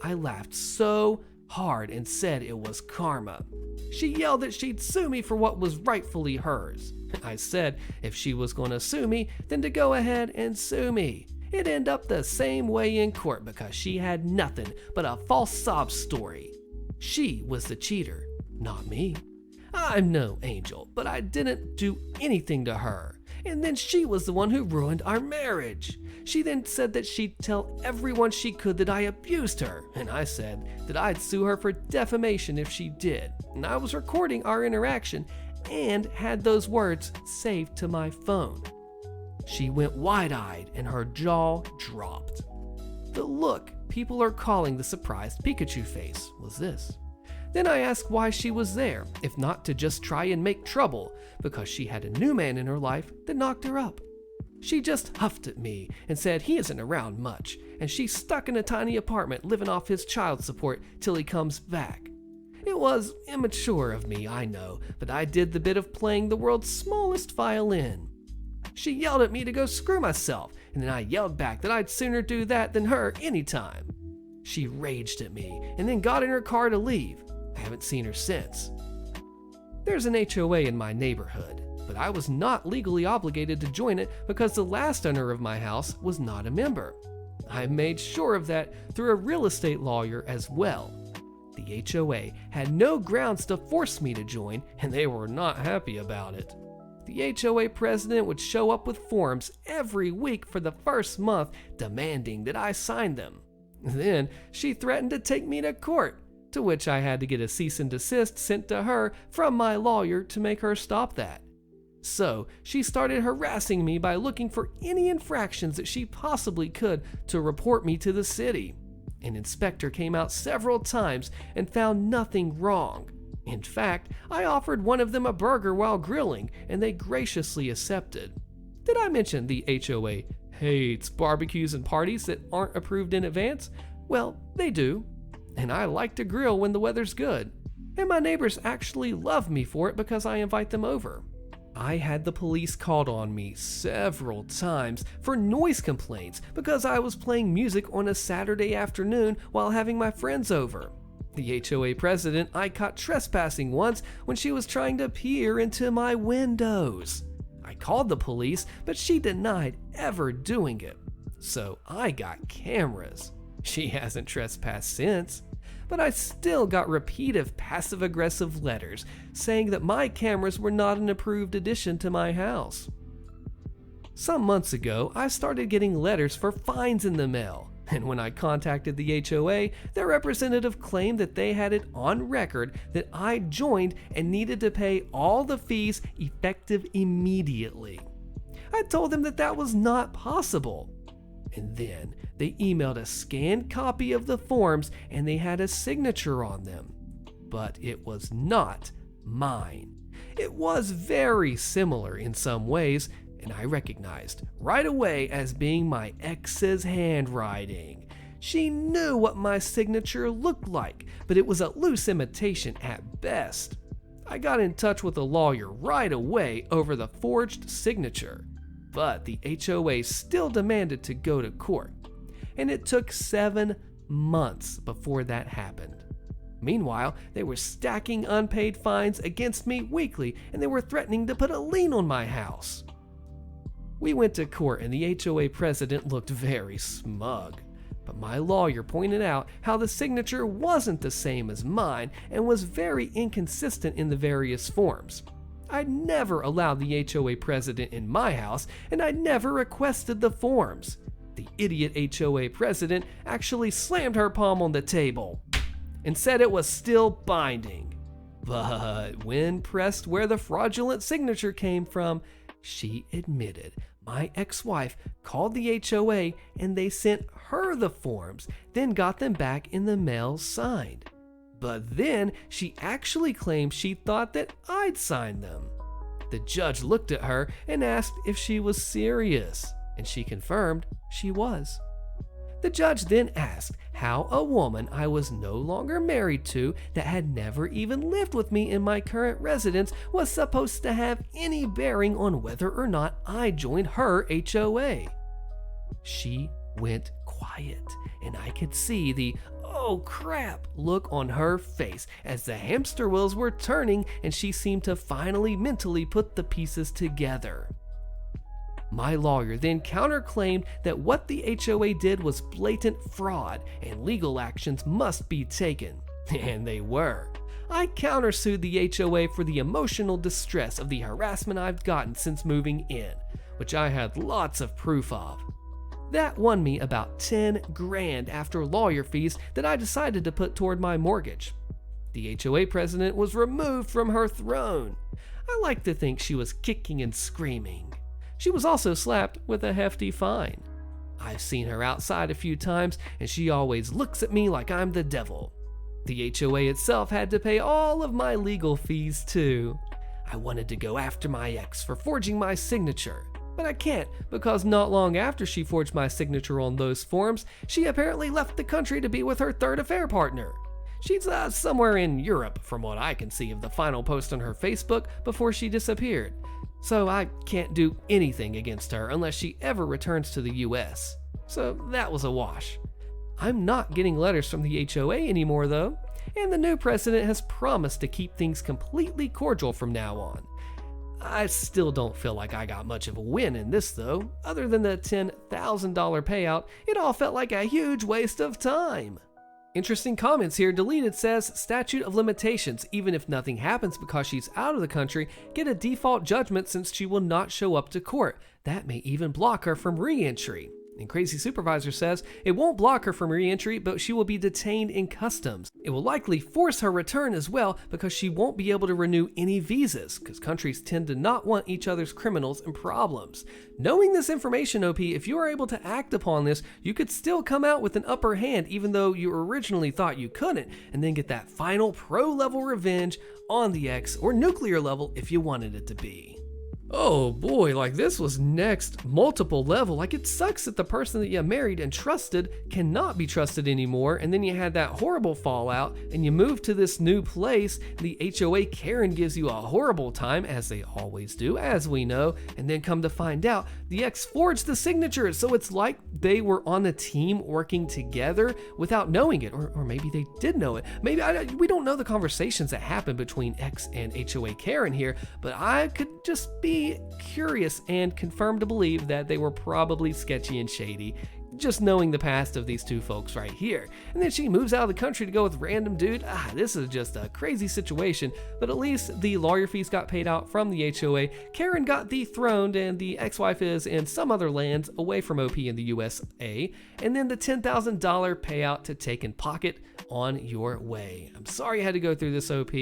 I laughed so hard and said it was karma. She yelled that she'd sue me for what was rightfully hers. I said if she was going to sue me, then to go ahead and sue me. It'd end up the same way in court because she had nothing but a false sob story. She was the cheater, not me. I'm no angel, but I didn't do anything to her. And then she was the one who ruined our marriage. She then said that she'd tell everyone she could that I abused her, and I said that I'd sue her for defamation if she did. And I was recording our interaction and had those words saved to my phone. She went wide-eyed and her jaw dropped. The look people are calling the surprised Pikachu face was this. Then I asked why she was there, if not to just try and make trouble, because she had a new man in her life that knocked her up. She just huffed at me and said he isn't around much, and she's stuck in a tiny apartment living off his child support till he comes back. It was immature of me, I know, but I did the bit of playing the world's smallest violin. She yelled at me to go screw myself, and then I yelled back that I'd sooner do that than her anytime. She raged at me and then got in her car to leave. I haven't seen her since. There's an HOA in my neighborhood, but I was not legally obligated to join it because the last owner of my house was not a member. I made sure of that through a real estate lawyer as well. The HOA had no grounds to force me to join, and they were not happy about it. The HOA president would show up with forms every week for the first month demanding that I sign them. Then she threatened to take me to court, to which I had to get a cease and desist sent to her from my lawyer to make her stop that. So she started harassing me by looking for any infractions that she possibly could to report me to the city. An inspector came out several times and found nothing wrong. In fact, I offered one of them a burger while grilling, and they graciously accepted. Did I mention the HOA hates barbecues and parties that aren't approved in advance? Well, they do. And I like to grill when the weather's good. And my neighbors actually love me for it because I invite them over. I had the police called on me several times for noise complaints because I was playing music on a Saturday afternoon while having my friends over. The HOA president I caught trespassing once when she was trying to peer into my windows. I called the police, but she denied ever doing it. So I got cameras. She hasn't trespassed since, but I still got repeated passive-aggressive letters saying that my cameras were not an approved addition to my house. Some months ago, I started getting letters for fines in the mail, and when I contacted the HOA, their representative claimed that they had it on record that I joined and needed to pay all the fees effective immediately. I told them that that was not possible. And then they emailed a scanned copy of the forms and they had a signature on them. But it was not mine. It was very similar in some ways, and I recognized right away as being my ex's handwriting. She knew what my signature looked like, but it was a loose imitation at best. I got in touch with a lawyer right away over the forged signature. but the HOA still demanded to go to court, and it took 7 months before that happened. Meanwhile, they were stacking unpaid fines against me weekly, and they were threatening to put a lien on my house. We went to court, and the HOA president looked very smug, but my lawyer pointed out how the signature wasn't the same as mine and was very inconsistent in the various forms. I'd never allowed the HOA president in my house, and I'd never requested the forms. The idiot HOA president actually slammed her palm on the table and said it was still binding. But when pressed where the fraudulent signature came from, she admitted my ex-wife called the HOA and they sent her the forms, then got them back in the mail signed. But then she actually claimed she thought that I'd signed them. The judge looked at her and asked if she was serious, and she confirmed she was. The judge then asked how a woman I was no longer married to, that had never even lived with me in my current residence, was supposed to have any bearing on whether or not I joined her HOA. She went quiet, and I could see the "oh crap" look on her face as the hamster wheels were turning and she seemed to finally mentally put the pieces together. My lawyer then counterclaimed that what the HOA did was blatant fraud and legal actions must be taken. And they were. I countersued the HOA for the emotional distress of the harassment I've gotten since moving in, which I had lots of proof of. That won me about 10 grand after lawyer fees that I decided to put toward my mortgage. The HOA president was removed from her throne. I like to think she was kicking and screaming. She was also slapped with a hefty fine. I've seen her outside a few times, and she always looks at me like I'm the devil. The HOA itself had to pay all of my legal fees too. I wanted to go after my ex for forging my signature, but I can't because not long after she forged my signature on those forms, she apparently left the country to be with her third affair partner. She's somewhere in Europe from what I can see of the final post on her Facebook before she disappeared. So I can't do anything against her unless she ever returns to the US. So that was a wash. I'm not getting letters from the HOA anymore though, and the new president has promised to keep things completely cordial from now on. I still don't feel like I got much of a win in this though. Other than the $10,000 payout, it all felt like a huge waste of time. Interesting comments here. Deleted says, statute of limitations. Even if nothing happens because she's out of the country, get a default judgment since she will not show up to court. That may even block her from re-entry. And Crazy Supervisor says, it won't block her from re-entry, but she will be detained in customs. It will likely force her return as well because she won't be able to renew any visas, because countries tend to not want each other's criminals and problems. Knowing this information, OP, if you are able to act upon this, you could still come out with an upper hand even though you originally thought you couldn't, and then get that final pro-level revenge on the ex, or nuclear level if you wanted it to be. Oh boy, like this was next multiple level. Like it sucks that the person that you married and trusted cannot be trusted anymore, and then you had that horrible fallout and you move to this new place. The HOA Karen gives you a horrible time, as they always do, as we know, and then come to find out the ex forged the signatures, so it's like they were on a team working together without knowing it, or maybe they did know it. Maybe we don't know the conversations that happened between ex and HOA Karen here, but I could just be curious and confirmed to believe that they were probably sketchy and shady, just knowing the past of these two folks right here. And then she moves out of the country to go with random dude. This is just a crazy situation, but at least the lawyer fees got paid out from the HOA. Karen got dethroned, and the ex-wife is in some other lands away from OP in the USA. And then the $10,000 payout to take in pocket on your way. I'm sorry you had to go through this, OP,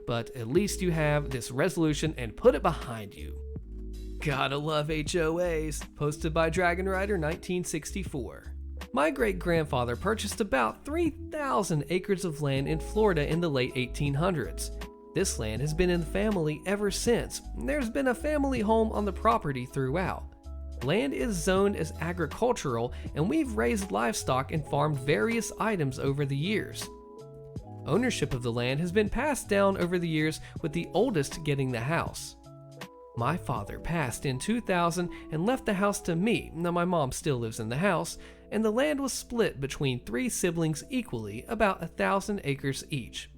but at least you have this resolution and put it behind you. Gotta love HOAs. Posted by Dragon Rider 1964. My great-grandfather purchased about 3,000 acres of land in Florida in the late 1800s. This land has been in the family ever since. There's been a family home on the property throughout. Land is zoned as agricultural, and we've raised livestock and farmed various items over the years. Ownership of the land has been passed down over the years, with the oldest getting the house. My father passed in 2000 and left the house to me. Now my mom still lives in the house, and the land was split between 3 siblings equally, about 1,000 acres each.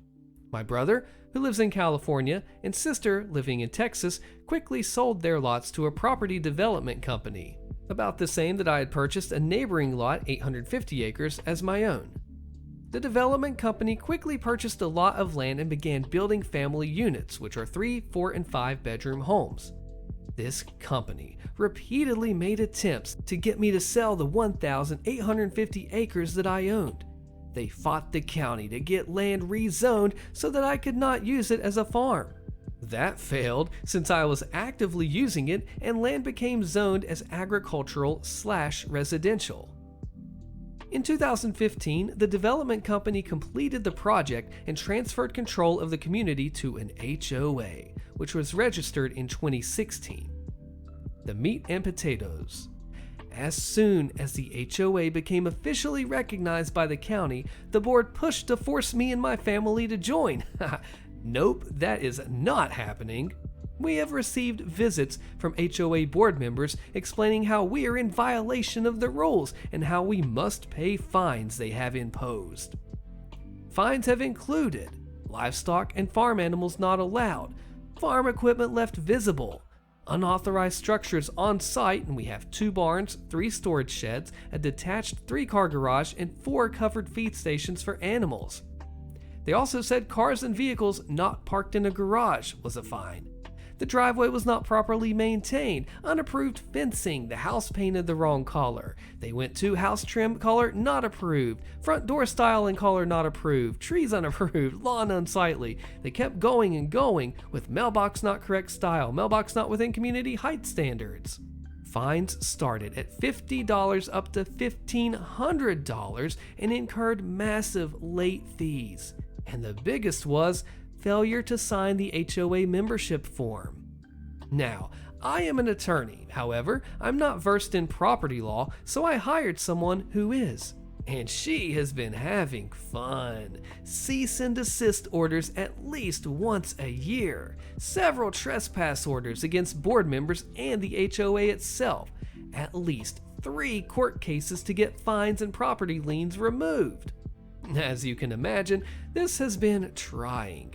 My brother, who lives in California, and sister, living in Texas, quickly sold their lots to a property development company, about the same that I had purchased a neighboring lot, 850 acres, as my own. The development company quickly purchased a lot of land and began building family units, which are 3, 4, and 5 bedroom homes. This company repeatedly made attempts to get me to sell the 1,850 acres that I owned. They fought the county to get land rezoned so that I could not use it as a farm. That failed since I was actively using it, and land became zoned as agricultural/residential. In 2015, the development company completed the project and transferred control of the community to an HOA, which was registered in 2016. The meat and potatoes. As soon as the HOA became officially recognized by the county, the board pushed to force me and my family to join. Nope, that is not happening. We have received visits from HOA board members explaining how we are in violation of the rules and how we must pay fines they have imposed. Fines have included livestock and farm animals not allowed, farm equipment left visible, unauthorized structures on site, and we have 2 barns, 3 storage sheds, a detached 3-car garage, and 4 covered feed stations for animals. They also said cars and vehicles not parked in a garage was a fine. The driveway was not properly maintained, unapproved fencing, the house painted the wrong color. They went to house trim color not approved, front door style and color not approved, trees unapproved, lawn unsightly. They kept going and going with mailbox not correct style, mailbox not within community height standards. Fines started at $50 up to $1,500 and incurred massive late fees. And the biggest was failure to sign the HOA membership form. Now, I am an attorney, however, I'm not versed in property law, so I hired someone who is. And she has been having fun. Cease and desist orders at least once a year, several trespass orders against board members and the HOA itself, at least 3 court cases to get fines and property liens removed. As you can imagine, this has been trying.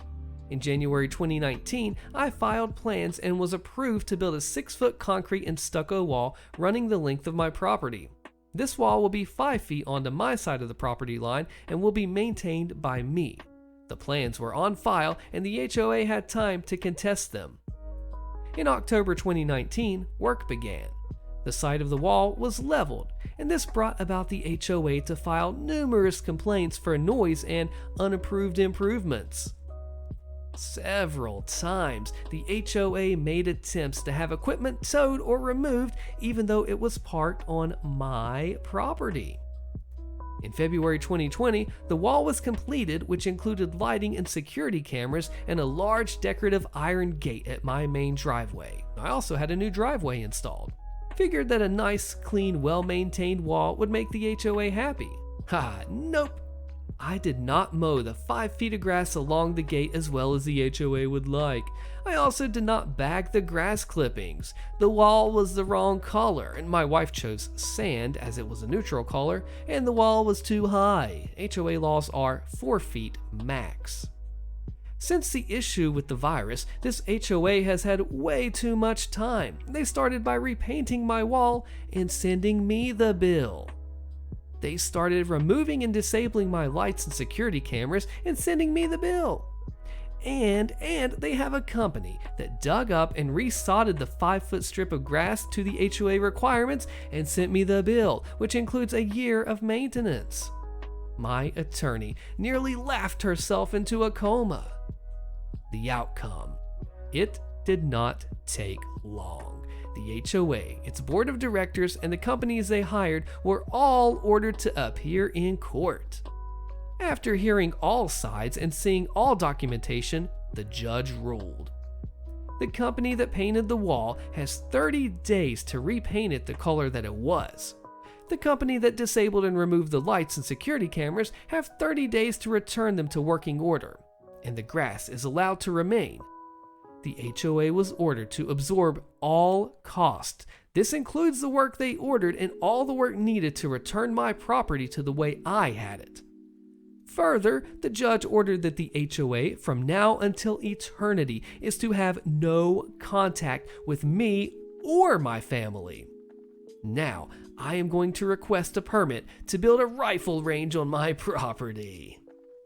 In January 2019, I filed plans and was approved to build a 6-foot concrete and stucco wall running the length of my property. This wall will be 5 feet onto my side of the property line and will be maintained by me. The plans were on file and the HOA had time to contest them. In October 2019, work began. The side of the wall was leveled, and this brought about the HOA to file numerous complaints for noise and unapproved improvements. Several times, the HOA made attempts to have equipment towed or removed even though it was parked on my property. In February 2020, the wall was completed, which included lighting and security cameras and a large decorative iron gate at my main driveway. I also had a new driveway installed. Figured that a nice, clean, well-maintained wall would make the HOA happy. Nope. I did not mow the 5 feet of grass along the gate as well as the HOA would like. I also did not bag the grass clippings. The wall was the wrong color, and my wife chose sand as it was a neutral color, and the wall was too high. HOA laws are 4 feet max. Since the issue with the virus, this HOA has had way too much time. They started by repainting my wall and sending me the bill. They started removing and disabling my lights and security cameras and sending me the bill. And they have a company that dug up and resodded the 5-foot strip of grass to the HOA requirements and sent me the bill, which includes a year of maintenance. My attorney nearly laughed herself into a coma. The outcome. It did not take long. The HOA, its board of directors, and the companies they hired were all ordered to appear in court. After hearing all sides and seeing all documentation, the judge ruled. The company that painted the wall has 30 days to repaint it the color that it was. The company that disabled and removed the lights and security cameras have 30 days to return them to working order, and the grass is allowed to remain. The HOA was ordered to absorb all costs. This includes the work they ordered and all the work needed to return my property to the way I had it. Further, the judge ordered that the HOA, from now until eternity, is to have no contact with me or my family. Now, I am going to request a permit to build a rifle range on my property.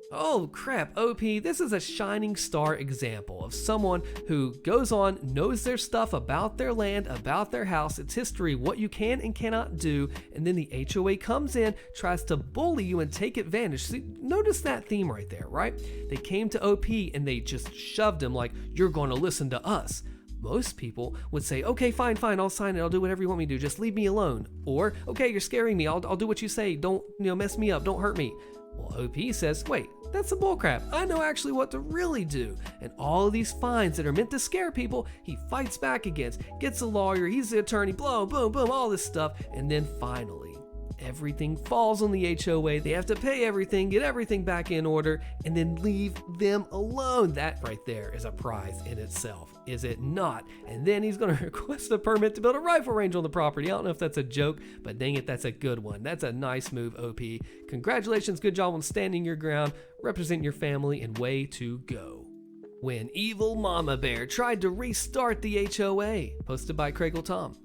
Oh crap, OP, this is a shining star example of someone who goes on, knows their stuff about their land, about their house, its history, what you can and cannot do, and then the HOA comes in, tries to bully you and take advantage. See, notice that theme right there, right? They came to OP and they just shoved him like, you're going to listen to us. Most people would say, okay, fine, I'll sign it, I'll do whatever you want me to do, just leave me alone. Or, okay, you're scaring me, I'll do what you say, don't mess me up, don't hurt me. Well, OP says, wait, that's some bullcrap. I know actually what to really do. And all of these fines that are meant to scare people, he fights back against, gets a lawyer, he's the attorney, boom, all this stuff. And then finally, everything falls on the HOA. They have to pay everything, get everything back in order, and then leave them alone. That right there is a prize in itself, is it not? And then he's going to request a permit to build a rifle range on the property. I don't know if that's a joke, but dang it, that's a good one. That's a nice move, OP. Congratulations, good job on standing your ground, representing your family, and way to go. When Evil Mama Bear tried to restart the HOA, posted by Craigle Tom.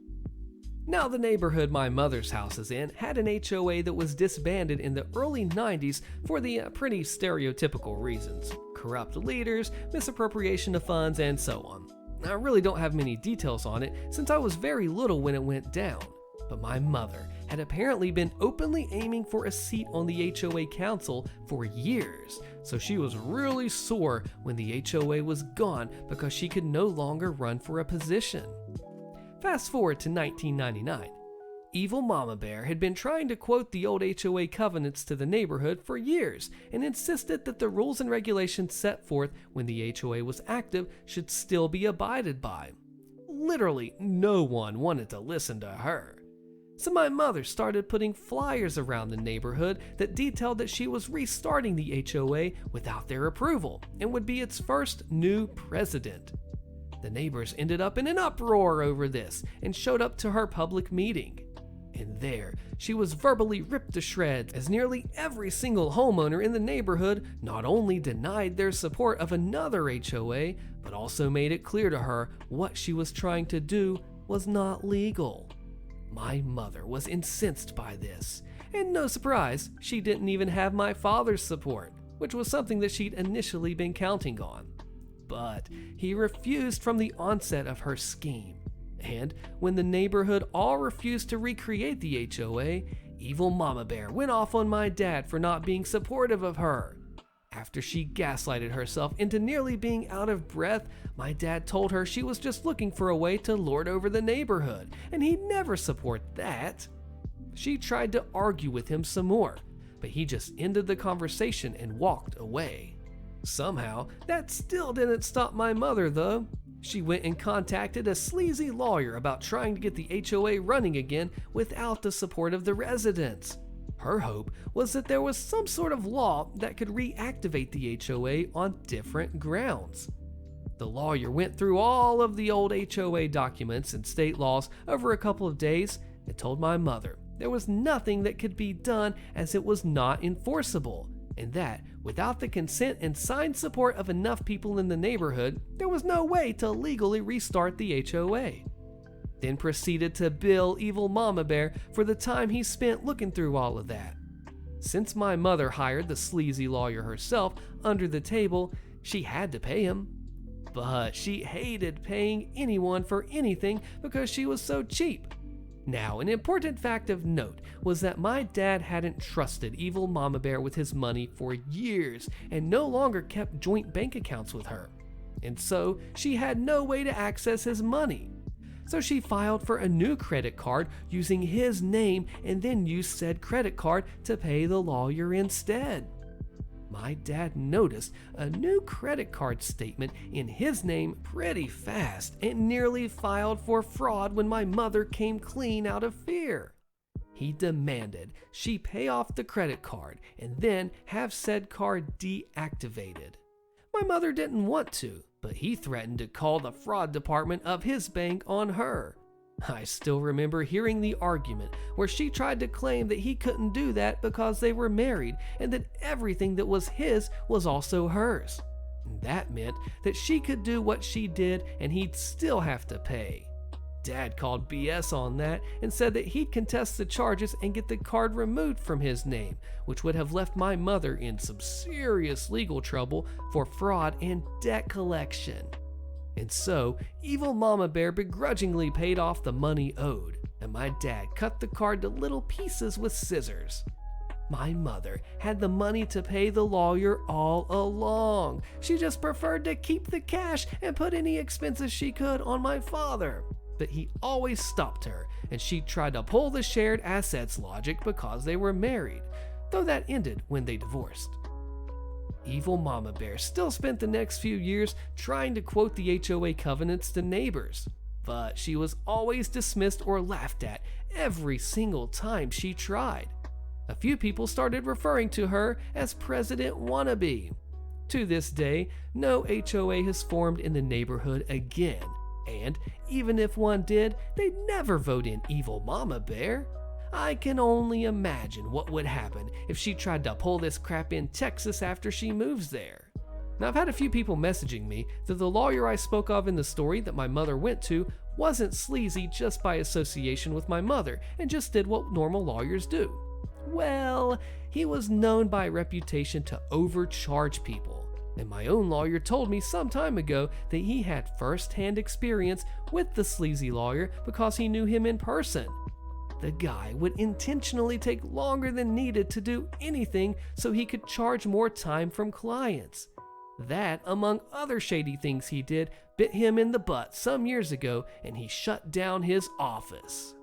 Now, the neighborhood my mother's house is in had an HOA that was disbanded in the early 90s for the pretty stereotypical reasons: corrupt leaders, misappropriation of funds, and so on. I really don't have many details on it since I was very little when it went down, but my mother had apparently been openly aiming for a seat on the HOA council for years, so she was really sore when the HOA was gone because she could no longer run for a position. Fast forward to 1999. Evil Mama Bear had been trying to quote the old HOA covenants to the neighborhood for years and insisted that the rules and regulations set forth when the HOA was active should still be abided by. Literally, no one wanted to listen to her. So my mother started putting flyers around the neighborhood that detailed that she was restarting the HOA without their approval and would be its first new president. The neighbors ended up in an uproar over this and showed up to her public meeting. And there, she was verbally ripped to shreds as nearly every single homeowner in the neighborhood not only denied their support of another HOA, but also made it clear to her what she was trying to do was not legal. My mother was incensed by this, and no surprise, she didn't even have my father's support, which was something that she'd initially been counting on. But he refused from the onset of her scheme. And when the neighborhood all refused to recreate the HOA, Evil Mama Bear went off on my dad for not being supportive of her. After she gaslighted herself into nearly being out of breath, my dad told her she was just looking for a way to lord over the neighborhood, and he'd never support that. She tried to argue with him some more, but he just ended the conversation and walked away. Somehow, that still didn't stop my mother, though. She went and contacted a sleazy lawyer about trying to get the HOA running again without the support of the residents. Her hope was that there was some sort of law that could reactivate the HOA on different grounds. The lawyer went through all of the old HOA documents and state laws over a couple of days and told my mother there was nothing that could be done as it was not enforceable, and that without the consent and signed support of enough people in the neighborhood, there was no way to legally restart the HOA. Then proceeded to bill Evil Mama Bear for the time he spent looking through all of that. Since my mother hired the sleazy lawyer herself under the table, she had to pay him. But she hated paying anyone for anything because she was so cheap. Now, an important fact of note was that my dad hadn't trusted Evil Mama Bear with his money for years and no longer kept joint bank accounts with her. And so she had no way to access his money. So she filed for a new credit card using his name and then used said credit card to pay the lawyer instead. My dad noticed a new credit card statement in his name pretty fast and nearly filed for fraud when my mother came clean out of fear. He demanded she pay off the credit card and then have said card deactivated. My mother didn't want to, but he threatened to call the fraud department of his bank on her. I still remember hearing the argument where she tried to claim that he couldn't do that because they were married and that everything that was his was also hers. That meant that she could do what she did and he'd still have to pay. Dad called BS on that and said that he'd contest the charges and get the card removed from his name, which would have left my mother in some serious legal trouble for fraud and debt collection. And so, evil Mama Bear begrudgingly paid off the money owed, and my dad cut the card to little pieces with scissors. My mother had the money to pay the lawyer all along. She just preferred to keep the cash and put any expenses she could on my father. But he always stopped her, and she tried to pull the shared assets logic because they were married, though that ended when they divorced. Evil Mama Bear still spent the next few years trying to quote the HOA covenants to neighbors, but she was always dismissed or laughed at every single time she tried. A few people started referring to her as President Wannabe. To this day, no HOA has formed in the neighborhood again, and even if one did, they'd never vote in Evil Mama Bear. I can only imagine what would happen if she tried to pull this crap in Texas after she moves there. Now, I've had a few people messaging me that the lawyer I spoke of in the story that my mother went to wasn't sleazy just by association with my mother and just did what normal lawyers do. Well, he was known by reputation to overcharge people, and my own lawyer told me some time ago that he had first-hand experience with the sleazy lawyer because he knew him in person. The guy would intentionally take longer than needed to do anything so he could charge more time from clients. That, among other shady things he did, bit him in the butt some years ago, and he shut down his office.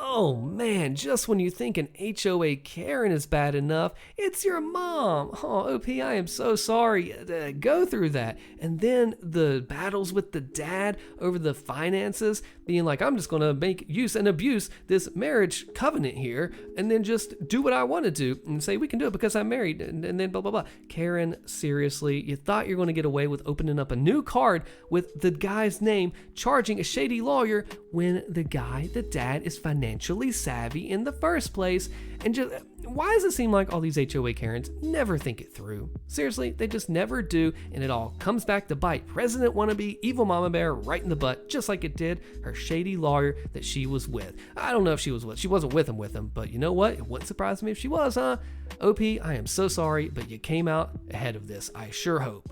Oh man, just when you think an HOA Karen is bad enough, it's your mom. Oh, OP, I am so sorry to go through that. And then the battles with the dad over the finances, being like, I'm just going to make use and abuse this marriage covenant here, and then just do what I want to do and say we can do it because I'm married, and then blah, blah, blah. Karen, seriously, you thought you're going to get away with opening up a new card with the guy's name, charging a shady lawyer when the guy, the dad, is financially savvy in the first place. And just why does it seem like all these HOA Karens never think it through? Seriously, they just never do, and it all comes back to bite President Wannabe, Evil Mama Bear right in the butt, just like it did her shady lawyer that she was with. I don't know if she wasn't with him, but you know what? It wouldn't surprise me if she was, huh? OP, I am so sorry, but you came out ahead of this, I sure hope.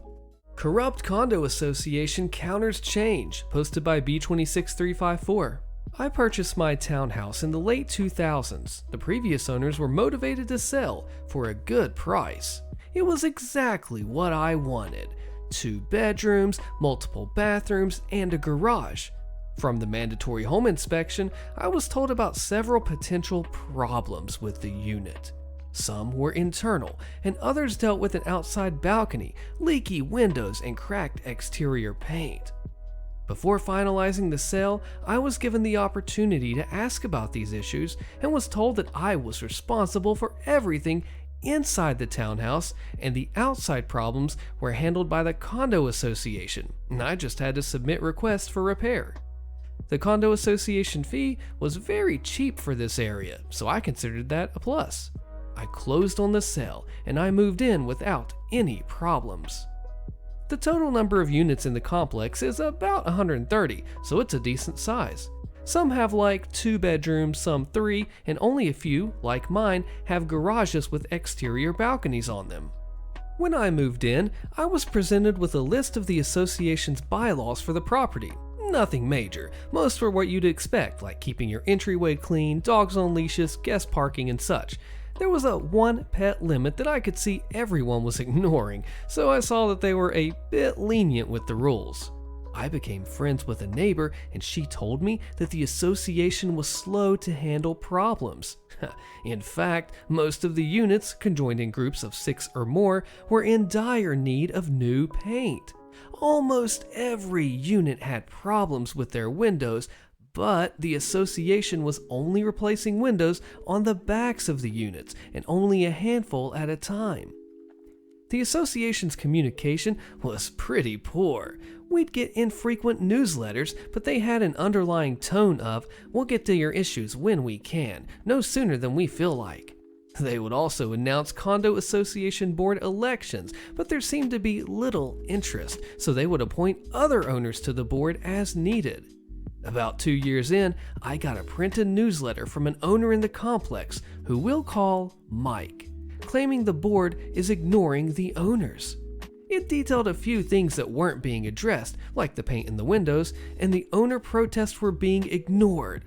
Corrupt Condo Association counters change, posted by B26354. I purchased my townhouse in the late 2000s. The previous owners were motivated to sell for a good price. It was exactly what I wanted. 2 bedrooms, multiple bathrooms, and a garage. From the mandatory home inspection, I was told about several potential problems with the unit. Some were internal, and others dealt with an outside balcony, leaky windows, and cracked exterior paint. Before finalizing the sale, I was given the opportunity to ask about these issues and was told that I was responsible for everything inside the townhouse and the outside problems were handled by the condo association, and I just had to submit requests for repair. The condo association fee was very cheap for this area, so I considered that a plus. I closed on the sale and I moved in without any problems. The total number of units in the complex is about 130, so it's a decent size. Some have like 2 bedrooms, some 3, and only a few, like mine, have garages with exterior balconies on them. When I moved in, I was presented with a list of the association's bylaws for the property. Nothing major, most were what you'd expect, like keeping your entryway clean, dogs on leashes, guest parking, and such. There was a 1 pet limit that I could see everyone was ignoring, so I saw that they were a bit lenient with the rules. I became friends with a neighbor, and she told me that the association was slow to handle problems. In fact, most of the units, conjoined in groups of 6 or more, were in dire need of new paint. Almost every unit had problems with their windows, but the association was only replacing windows on the backs of the units and only a handful at a time. The association's communication was pretty poor. We'd get infrequent newsletters, but they had an underlying tone of, "We'll get to your issues when we can, no sooner than we feel like." They would also announce condo association board elections, but there seemed to be little interest, so they would appoint other owners to the board as needed. About 2 years in, I got a printed newsletter from an owner in the complex, who we'll call Mike, claiming the board is ignoring the owners. It detailed a few things that weren't being addressed, like the paint in the windows, and the owner protests were being ignored.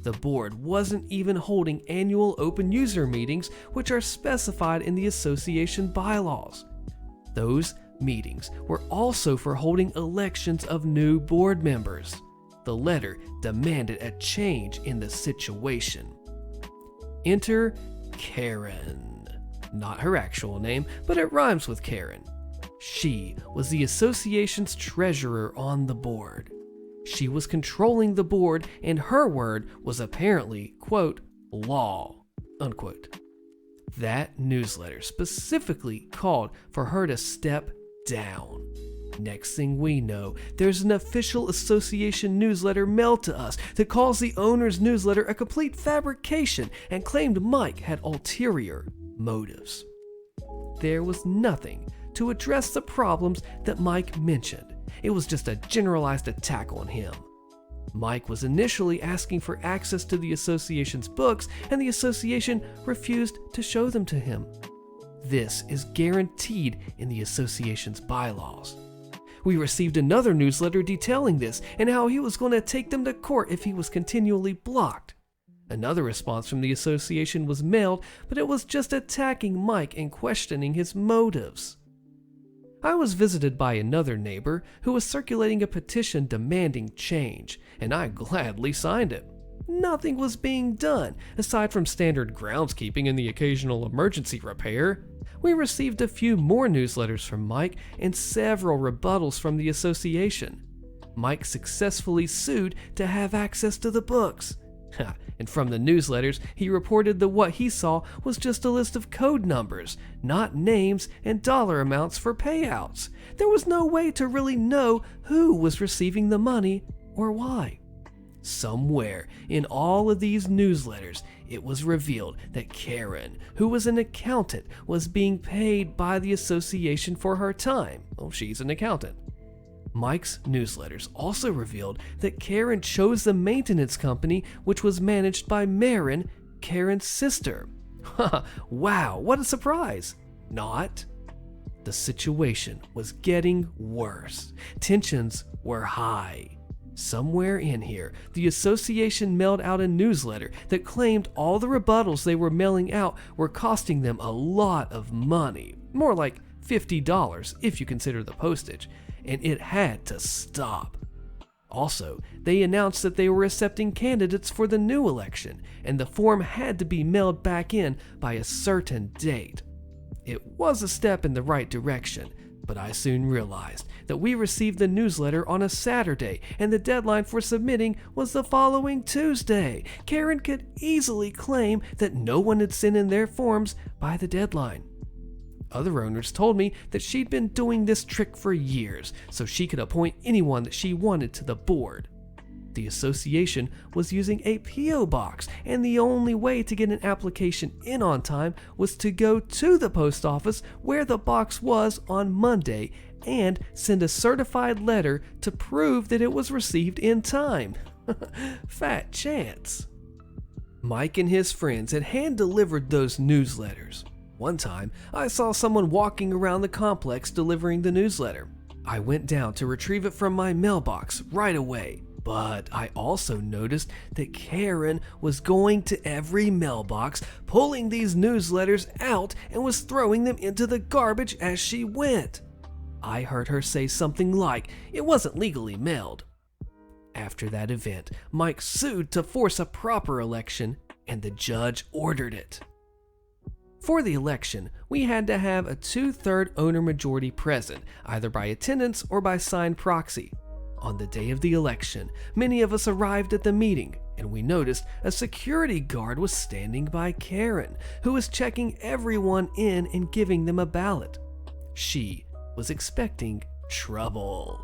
The board wasn't even holding annual open user meetings, which are specified in the association bylaws. Those meetings were also for holding elections of new board members. The letter demanded a change in the situation. Enter Karen. Not her actual name, but it rhymes with Karen. She was the association's treasurer on the board. She was controlling the board, and her word was apparently, quote, law, unquote. That newsletter specifically called for her to step down. Next thing we know, there's an official association newsletter mailed to us that calls the owner's newsletter a complete fabrication and claimed Mike had ulterior motives. There was nothing to address the problems that Mike mentioned. It was just a generalized attack on him. Mike was initially asking for access to the association's books, and the association refused to show them to him. This is guaranteed in the association's bylaws. We received another newsletter detailing this and how he was going to take them to court if he was continually blocked. Another response from the association was mailed, but it was just attacking Mike and questioning his motives. I was visited by another neighbor who was circulating a petition demanding change, and I gladly signed it. Nothing was being done, aside from standard groundskeeping and the occasional emergency repair. We received a few more newsletters from Mike and several rebuttals from the association. Mike successfully sued to have access to the books. And from the newsletters, he reported that what he saw was just a list of code numbers, not names and dollar amounts for payouts. There was no way to really know who was receiving the money or why. Somewhere in all of these newsletters, it was revealed that Karen, who was an accountant, was being paid by the association for her time. Well, she's an accountant. Mike's newsletters also revealed that Karen chose the maintenance company, which was managed by Marin, Karen's sister. Wow, what a surprise! Not. The situation was getting worse. Tensions were high. Somewhere in here, the association mailed out a newsletter that claimed all the rebuttals they were mailing out were costing them a lot of money. More like $50 if you consider the postage. And it had to stop. Also, they announced that they were accepting candidates for the new election, and the form had to be mailed back in by a certain date. It was a step in the right direction, but I soon realized that we received the newsletter on a Saturday, and the deadline for submitting was the following Tuesday. Karen could easily claim that no one had sent in their forms by the deadline. Other owners told me that she'd been doing this trick for years, so she could appoint anyone that she wanted to the board. The association was using a P.O. box, and the only way to get an application in on time was to go to the post office where the box was on Monday and send a certified letter to prove that it was received in time. Fat chance. Mike and his friends had hand-delivered those newsletters. One time, I saw someone walking around the complex delivering the newsletter. I went down to retrieve it from my mailbox right away, but I also noticed that Karen was going to every mailbox, pulling these newsletters out and was throwing them into the garbage as she went. I heard her say something like it wasn't legally mailed. After that event, Mike sued to force a proper election, and the judge ordered it. For the election, we had to have a 2/3 owner majority present, either by attendance or by signed proxy. On the day of the election, many of us arrived at the meeting, and we noticed a security guard was standing by Karen, who was checking everyone in and giving them a ballot. She was expecting trouble.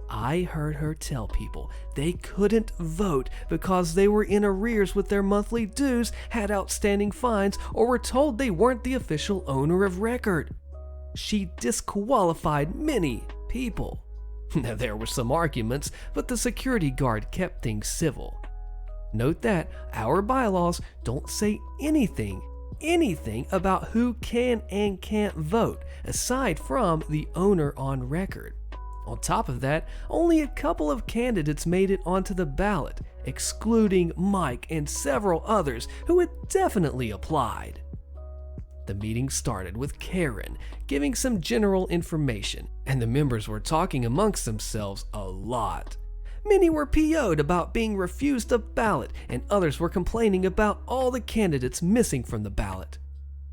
I heard her tell people they couldn't vote because they were in arrears with their monthly dues, had outstanding fines, or were told they weren't the official owner of record. She disqualified many people. Now, there were some arguments, but the security guard kept things civil. Note that our bylaws don't say anything about who can and can't vote, aside from the owner on record. On top of that, only a couple of candidates made it onto the ballot, excluding Mike and several others who had definitely applied. The meeting started with Karen giving some general information, and the members were talking amongst themselves a lot. Many were PO'd about being refused a ballot, and others were complaining about all the candidates missing from the ballot.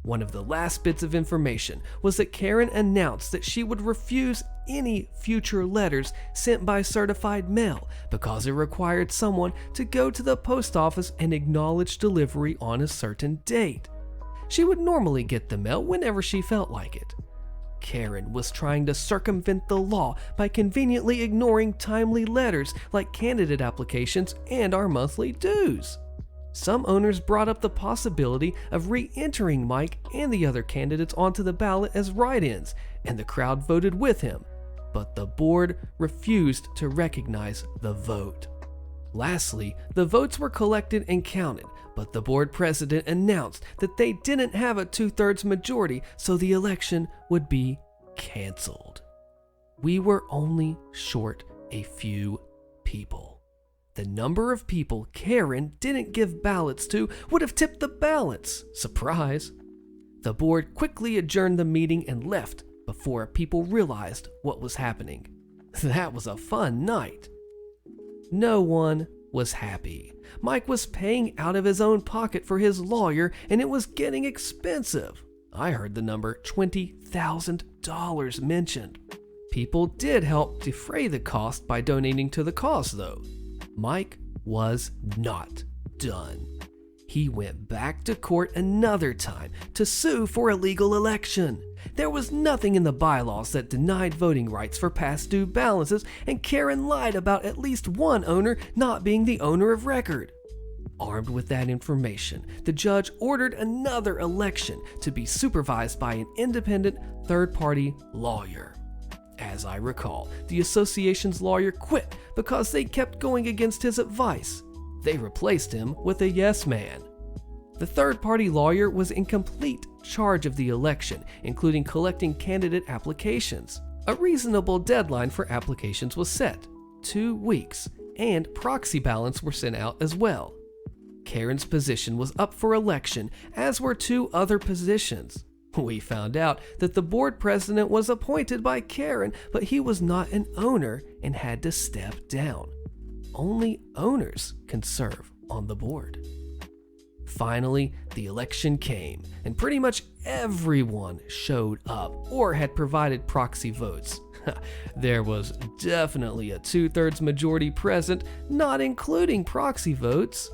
One of the last bits of information was that Karen announced that she would refuse any future letters sent by certified mail because it required someone to go to the post office and acknowledge delivery on a certain date. She would normally get the mail whenever she felt like it. Karen was trying to circumvent the law by conveniently ignoring timely letters like candidate applications and our monthly dues. Some owners brought up the possibility of re-entering Mike and the other candidates onto the ballot as write-ins, and the crowd voted with him, but the board refused to recognize the vote. Lastly, the votes were collected and counted, but the board president announced that they didn't have a 2/3 majority, so the election would be canceled. We were only short a few people. The number of people Karen didn't give ballots to would have tipped the balance. Surprise! The board quickly adjourned the meeting and left before people realized what was happening. That was a fun night. No one was happy. Mike was paying out of his own pocket for his lawyer, and it was getting expensive. I heard the number $20,000 mentioned. People did help defray the cost by donating to the cause, though. Mike was not done. He went back to court another time to sue for a legal election. There was nothing in the bylaws that denied voting rights for past due balances, and Karen lied about at least one owner not being the owner of record. Armed with that information, the judge ordered another election to be supervised by an independent third-party lawyer. As I recall, the association's lawyer quit because they kept going against his advice. They replaced him with a yes man. The third-party lawyer was in complete charge of the election, including collecting candidate applications. A reasonable deadline for applications was set, 2 weeks, and proxy ballots were sent out as well. Karen's position was up for election, as were 2 other positions. We found out that the board president was appointed by Karen, but he was not an owner and had to step down. Only owners can serve on the board. Finally, the election came, and pretty much everyone showed up or had provided proxy votes. There was definitely a 2/3 majority present, not including proxy votes.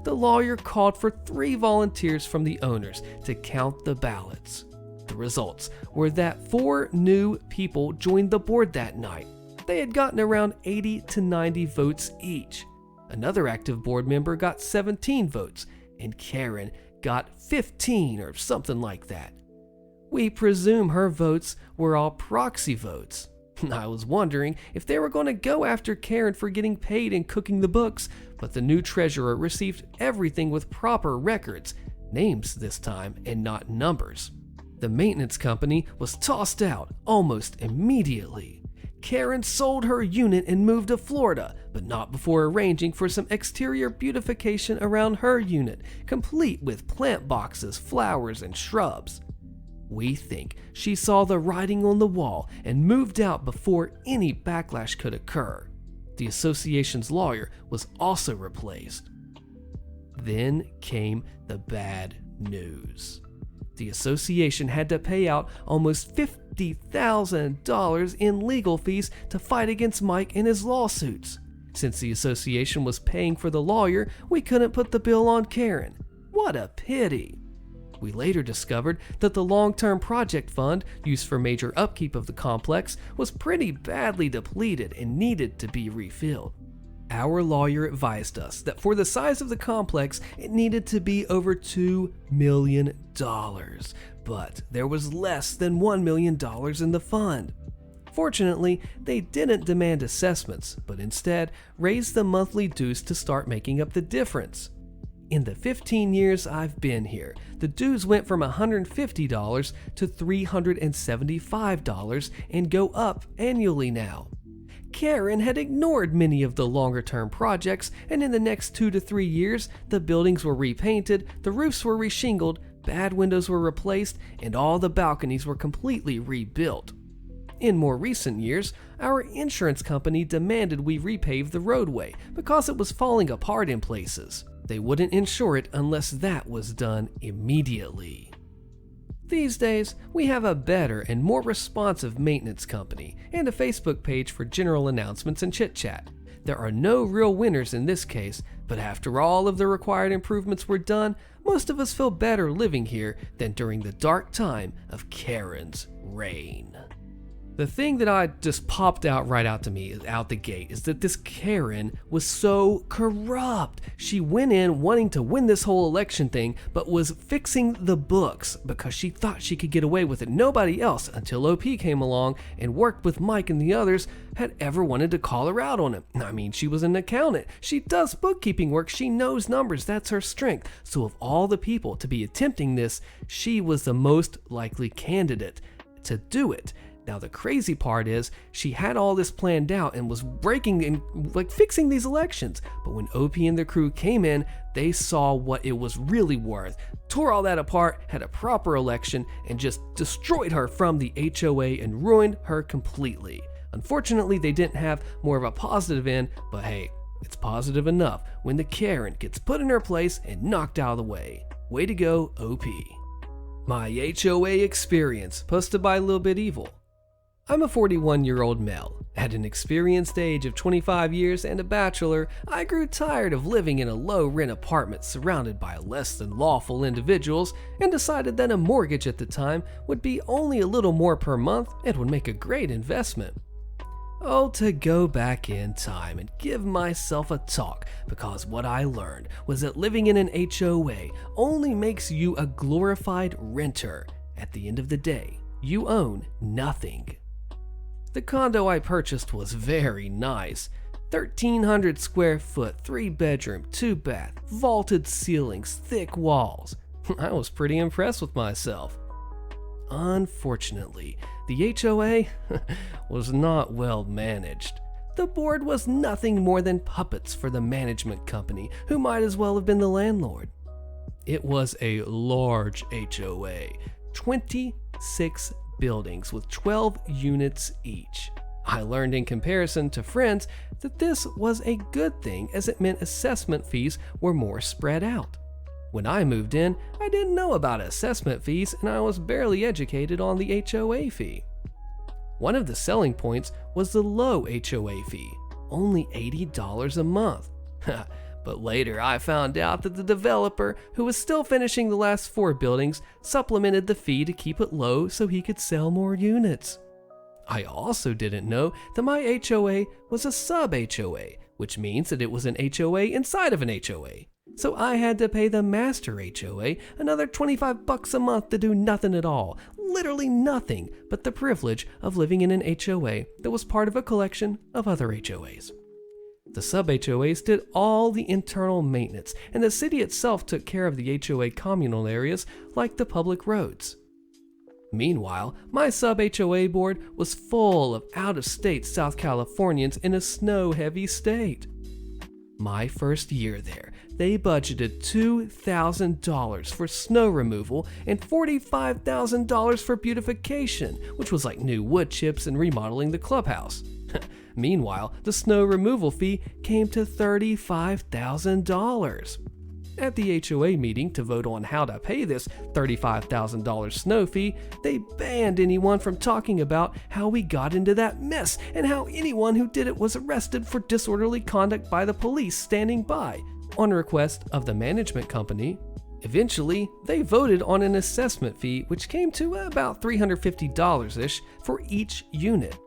The lawyer called for 3 volunteers from the owners to count the ballots. The results were that 4 new people joined the board that night. They had gotten around 80 to 90 votes each. Another active board member got 17 votes, and Karen got 15 or something like that. We presume her votes were all proxy votes. I was wondering if they were going to go after Karen for getting paid and cooking the books, but the new treasurer received everything with proper records, names this time and not numbers. The maintenance company was tossed out almost immediately. Karen sold her unit and moved to Florida, but not before arranging for some exterior beautification around her unit, complete with plant boxes, flowers, and shrubs. We think she saw the writing on the wall and moved out before any backlash could occur. The association's lawyer was also replaced. Then came the bad news. The association had to pay out almost $50,000 in legal fees to fight against Mike and his lawsuits. Since the association was paying for the lawyer, we couldn't put the bill on Karen. What a pity. We later discovered that the long-term project fund used for major upkeep of the complex was pretty badly depleted and needed to be refilled. Our lawyer advised us that for the size of the complex, it needed to be over $2 million, but there was less than $1 million in the fund. Fortunately, they didn't demand assessments, but instead raised the monthly dues to start making up the difference. In the 15 years I've been here, the dues went from $150 to $375 and go up annually now. Karen had ignored many of the longer-term projects, and in the next 2 to 3 years, the buildings were repainted, the roofs were reshingled, bad windows were replaced, and all the balconies were completely rebuilt. In more recent years, our insurance company demanded we repave the roadway because it was falling apart in places. They wouldn't insure it unless that was done immediately. These days, we have a better and more responsive maintenance company and a Facebook page for general announcements and chit-chat. There are no real winners in this case, but after all of the required improvements were done, most of us feel better living here than during the dark time of Karen's reign. The thing that just popped out right out to me out the gate is that this Karen was so corrupt. She went in wanting to win this whole election thing, but was fixing the books because she thought she could get away with it. Nobody else, until OP came along and worked with Mike and the others, had ever wanted to call her out on it. I mean, she was an accountant. She does bookkeeping work. She knows numbers. That's her strength. So of all the people to be attempting this, she was the most likely candidate to do it. Now the crazy part is she had all this planned out and was breaking and fixing these elections, but when OP and the crew came in, they saw what it was really worth, tore all that apart, had a proper election, and just destroyed her from the HOA and ruined her completely. Unfortunately, they didn't have more of a positive end, but hey, it's positive enough when the Karen gets put in her place and knocked out of the way. Way to go, OP. My HOA experience, posted by Lil Bit Evil. I'm a 41-year-old male. At an experienced age of 25 years and a bachelor, I grew tired of living in a low-rent apartment surrounded by less than lawful individuals and decided that a mortgage at the time would be only a little more per month and would make a great investment. Oh, to go back in time and give myself a talk, because what I learned was that living in an HOA only makes you a glorified renter. At the end of the day, you own nothing. The condo I purchased was very nice. 1,300 square foot, 3-bedroom, 2-bath, vaulted ceilings, thick walls. I was pretty impressed with myself. Unfortunately, the HOA was not well managed. The board was nothing more than puppets for the management company, who might as well have been the landlord. It was a large HOA, 26 buildings with 12 units each. I learned in comparison to friends that this was a good thing, as it meant assessment fees were more spread out. When I moved in, I didn't know about assessment fees and I was barely educated on the HOA fee. One of the selling points was the low HOA fee, only $80 a month. But later I found out that the developer, who was still finishing the last 4 buildings, supplemented the fee to keep it low so he could sell more units. I also didn't know that my HOA was a sub-HOA, which means that it was an HOA inside of an HOA. So I had to pay the master HOA another $25 a month to do nothing at all, literally nothing but the privilege of living in an HOA that was part of a collection of other HOAs. The sub-HOAs did all the internal maintenance, and the city itself took care of the HOA communal areas like the public roads. Meanwhile, my sub-HOA board was full of out-of-state South Californians in a snow-heavy state. My first year there, they budgeted $2,000 for snow removal and $45,000 for beautification, which was like new wood chips and remodeling the clubhouse. Meanwhile, the snow removal fee came to $35,000. At the HOA meeting to vote on how to pay this $35,000 snow fee, they banned anyone from talking about how we got into that mess and how anyone who did it was arrested for disorderly conduct by the police standing by. On request of the management company, Eventually, they voted on an assessment fee which came to about $350-ish for each unit.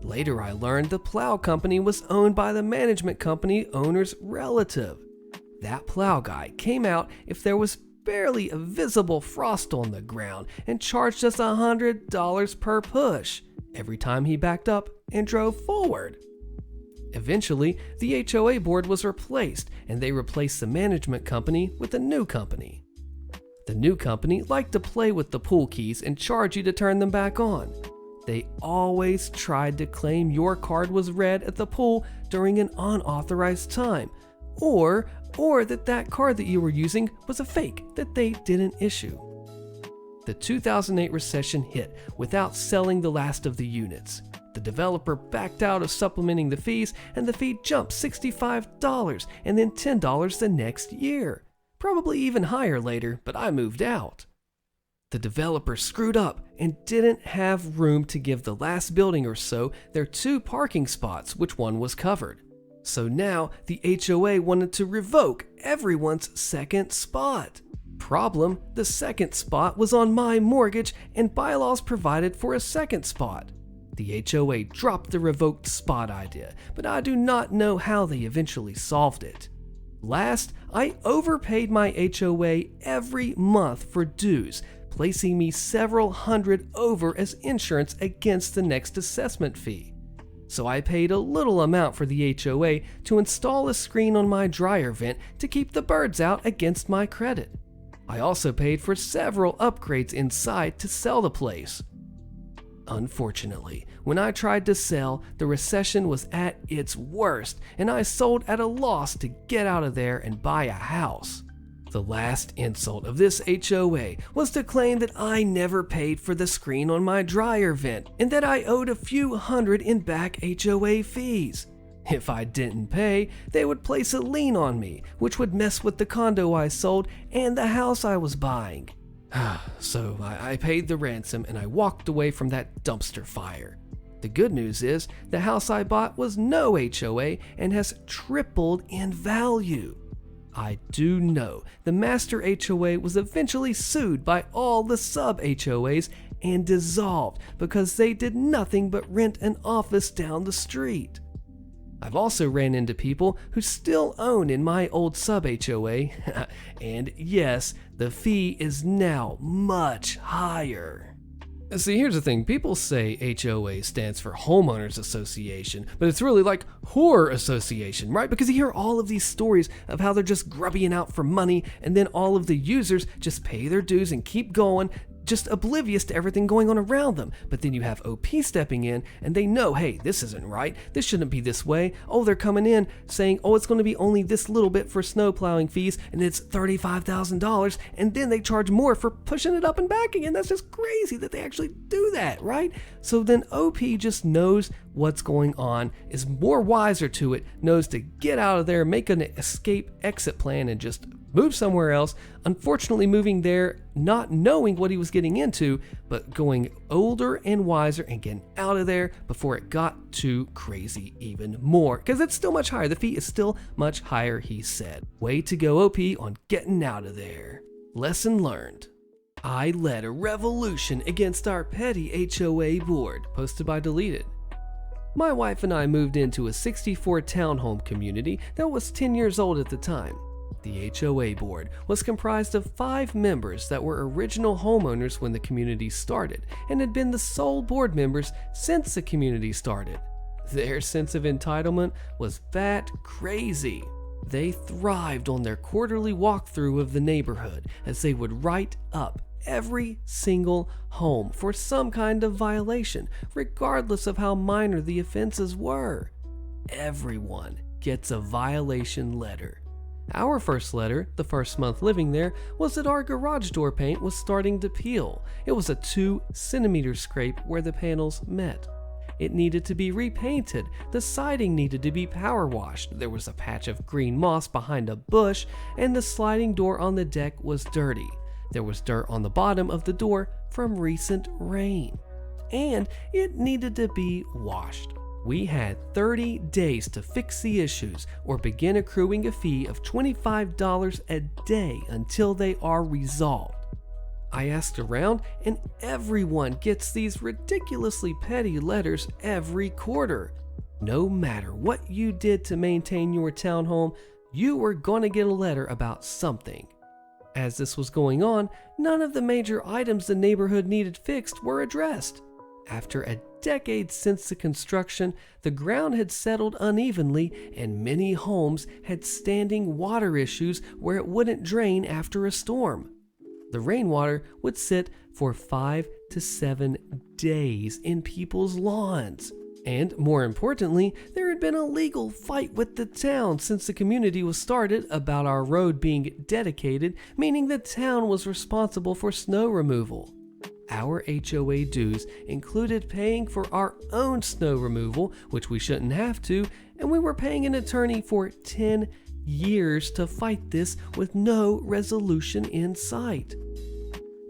Later I learned the plow company was owned by the management company owner's relative. That plow guy came out if there was barely a visible frost on the ground and charged us $100 per push every time he backed up and drove forward. Eventually, the HOA board was replaced and they replaced the management company with a new company. The new company liked to play with the pool keys and charge you to turn them back on. They always tried to claim your card was read at the pool during an unauthorized time, or that card that you were using was a fake that they didn't issue. The 2008 recession hit without selling the last of the units. The developer backed out of supplementing the fees, and the fee jumped $65 and then $10 the next year. Probably even higher later, but I moved out. The developer screwed up and didn't have room to give the last building or so their 2 parking spots, which one was covered. So now the HOA wanted to revoke everyone's second spot. Problem, the second spot was on my mortgage and bylaws provided for a second spot. The HOA dropped the revoked spot idea, but I do not know how they eventually solved it. Last, I overpaid my HOA every month for dues, placing me several hundred over as insurance against the next assessment fee. So I paid a little amount for the HOA to install a screen on my dryer vent to keep the birds out against my credit. I also paid for several upgrades inside to sell the place. Unfortunately, when I tried to sell, the recession was at its worst and I sold at a loss to get out of there and buy a house. The last insult of this HOA was to claim that I never paid for the screen on my dryer vent and that I owed a few hundred in back HOA fees. If I didn't pay, they would place a lien on me, which would mess with the condo I sold and the house I was buying. So I paid the ransom and I walked away from that dumpster fire. The good news is the house I bought was no HOA and has tripled in value. I do know the master HOA was eventually sued by all the sub-HOAs and dissolved because they did nothing but rent an office down the street. I've also ran into people who still own in my old sub-HOA, and yes, the fee is now much higher. See, here's the thing. People say HOA stands for Homeowners Association, but it's really like Horror Association, right? Because you hear all of these stories of how they're just grubbing out for money, and then all of the users just pay their dues and keep going, just oblivious to everything going on around them. But then you have OP stepping in and they know, hey, this isn't right. This shouldn't be this way. Oh, they're coming in saying, oh, it's going to be only this little bit for snow plowing fees and it's $35,000. And then they charge more for pushing it up and back again. That's just crazy that they actually do that, right? So then OP just knows what's going on, is more wiser to it, knows to get out of there, make an escape exit plan and just move somewhere else. Unfortunately, moving there, not knowing what he was getting into, but going older and wiser and getting out of there before it got too crazy even more. Because it's still much higher. The fee is still much higher, he said. Way to go, OP, on getting out of there. Lesson learned. I led a revolution against our petty HOA board, posted by Deleted. My wife and I moved into a 64 townhome community that was 10 years old at the time. The HOA board was comprised of 5 members that were original homeowners when the community started and had been the sole board members since the community started. Their sense of entitlement was bat crazy. They thrived on their quarterly walkthrough of the neighborhood as they would write up every single home for some kind of violation, regardless of how minor the offenses were. Everyone gets a violation letter. Our first letter, the first month living there, was that our garage door paint was starting to peel. It was a 2-centimeter scrape where the panels met. It needed to be repainted. The siding needed to be power washed. There was a patch of green moss behind a bush, and the sliding door on the deck was dirty. There was dirt on the bottom of the door from recent rain. And it needed to be washed. We had 30 days to fix the issues or begin accruing a fee of $25 a day until they are resolved. I asked around, and everyone gets these ridiculously petty letters every quarter. No matter what you did to maintain your townhome, you were going to get a letter about something. As this was going on, none of the major items the neighborhood needed fixed were addressed. After a decade since the construction, the ground had settled unevenly and many homes had standing water issues where it wouldn't drain after a storm. The rainwater would sit for 5 to 7 days in people's lawns. And more importantly, there had been a legal fight with the town since the community was started about our road being dedicated, meaning the town was responsible for snow removal. Our HOA dues included paying for our own snow removal, which we shouldn't have to, and we were paying an attorney for 10 years to fight this with no resolution in sight.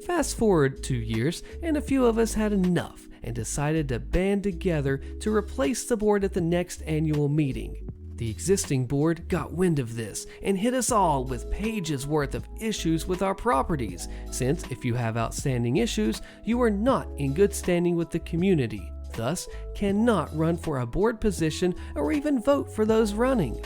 Fast forward 2 years, and a few of us had enough and decided to band together to replace the board at the next annual meeting. The existing board got wind of this and hit us all with pages worth of issues with our properties, since if you have outstanding issues, you are not in good standing with the community, thus cannot run for a board position or even vote for those running.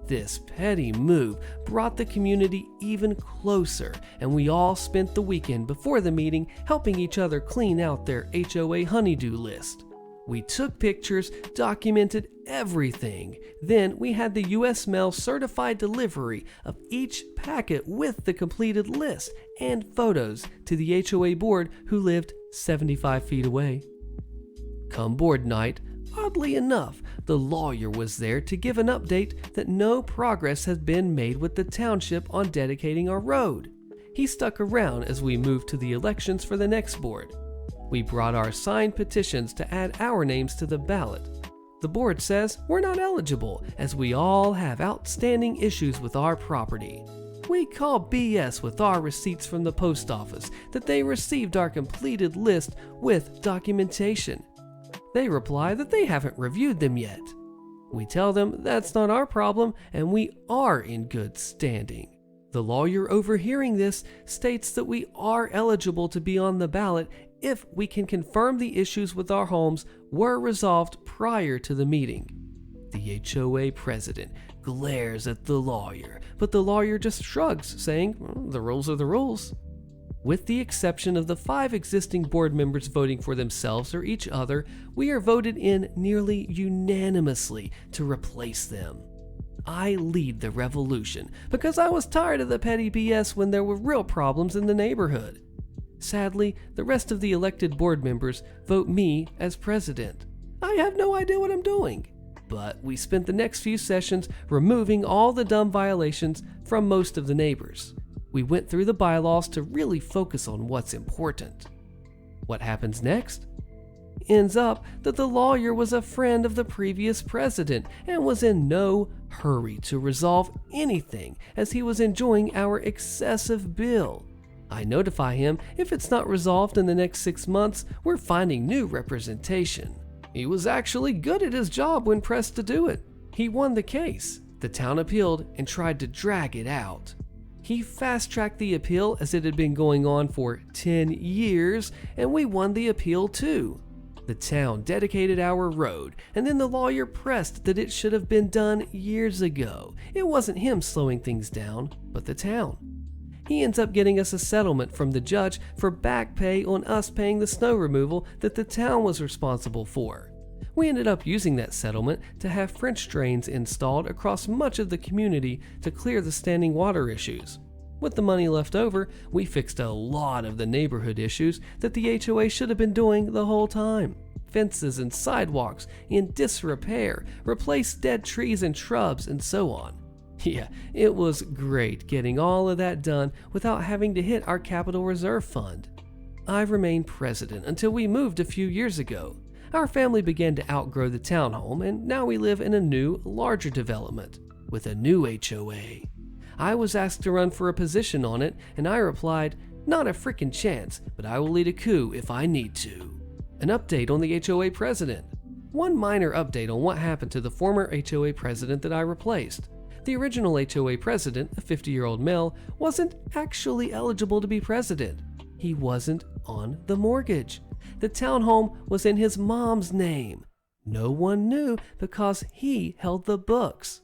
This petty move brought the community even closer, and we all spent the weekend before the meeting helping each other clean out their HOA honey-do list. We took pictures, documented everything. Then we had the US Mail certified delivery of each packet with the completed list and photos to the HOA board who lived 75 feet away. Come board night, oddly enough, the lawyer was there to give an update that no progress has been made with the township on dedicating our road. He stuck around as we moved to the elections for the next board. We brought our signed petitions to add our names to the ballot. The board says we're not eligible as we all have outstanding issues with our property. We call BS with our receipts from the post office that they received our completed list with documentation. They reply that they haven't reviewed them yet. We tell them that's not our problem and we are in good standing. The lawyer overhearing this states that we are eligible to be on the ballot if we can confirm the issues with our homes were resolved prior to the meeting. The HOA president glares at the lawyer, but the lawyer just shrugs, saying, the rules are the rules. With the exception of the 5 existing board members voting for themselves or each other, we are voted in nearly unanimously to replace them. I lead the revolution because I was tired of the petty BS when there were real problems in the neighborhood. Sadly, the rest of the elected board members vote me as president. I have no idea what I'm doing, but we spent the next few sessions removing all the dumb violations from most of the neighbors. We went through the bylaws to really focus on what's important. What happens next? Ends up that the lawyer was a friend of the previous president and was in no hurry to resolve anything as he was enjoying our excessive bill. I notify him if it's not resolved in the next 6 months, we're finding new representation. He was actually good at his job when pressed to do it. He won the case. The town appealed and tried to drag it out. He fast-tracked the appeal as it had been going on for 10 years, and we won the appeal too. The town dedicated our road, and then the lawyer pressed that it should have been done years ago. It wasn't him slowing things down, but the town. He ends up getting us a settlement from the judge for back pay on us paying the snow removal that the town was responsible for. We ended up using that settlement to have French drains installed across much of the community to clear the standing water issues. With the money left over, we fixed a lot of the neighborhood issues that the HOA should have been doing the whole time. Fences and sidewalks in disrepair, replaced dead trees and shrubs, and so on. Yeah, it was great getting all of that done without having to hit our capital reserve fund. I remained president until we moved a few years ago. Our family began to outgrow the townhome, and now we live in a new, larger development with a new HOA. I was asked to run for a position on it, and I replied, not a frickin' chance, but I will lead a coup if I need to. An update on the HOA president. One minor update on what happened to the former HOA president that I replaced. The original HOA president, a 50-year-old male, wasn't actually eligible to be president. He wasn't on the mortgage. The townhome was in his mom's name. No one knew because he held the books.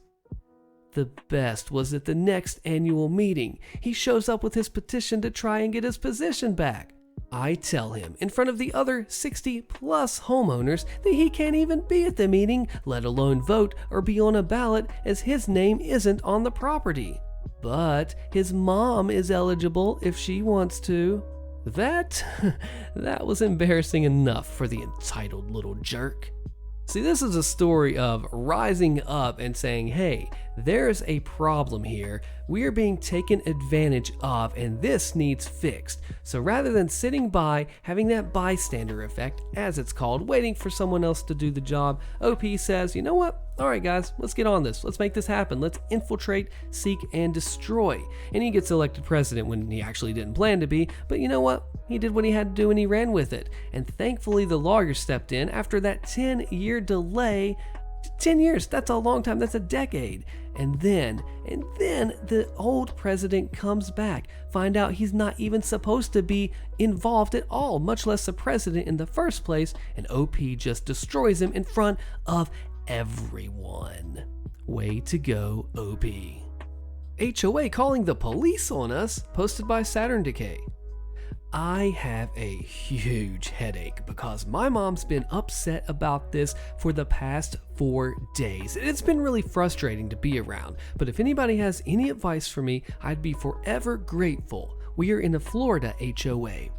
The best was at the next annual meeting. He shows up with his petition to try and get his position back. I tell him in front of the other 60-plus homeowners that he can't even be at the meeting, let alone vote or be on a ballot, as his name isn't on the property. But his mom is eligible if she wants to. That was embarrassing enough for the entitled little jerk. See, this is a story of rising up and saying, hey, there's a problem here. We are being taken advantage of, and this needs fixed. So rather than sitting by, having that bystander effect, as it's called, waiting for someone else to do the job, OP says, you know what? All right, guys, let's get on this. Let's make this happen. Let's infiltrate, seek, and destroy. And he gets elected president when he actually didn't plan to be, but you know what? He did what he had to do and he ran with it. And thankfully, the lawyer stepped in after that 10-year delay. 10 years, that's a long time, that's a decade. And then the old president comes back, find out he's not even supposed to be involved at all, much less a president in the first place, and OP just destroys him in front of everyone. Way to go, OP. HOA calling the police on us, posted by Saturn Decay. I have a huge headache because my mom's been upset about this for the past 4 days. It's been really frustrating to be around, but if anybody has any advice for me, I'd be forever grateful. We are in a Florida HOA.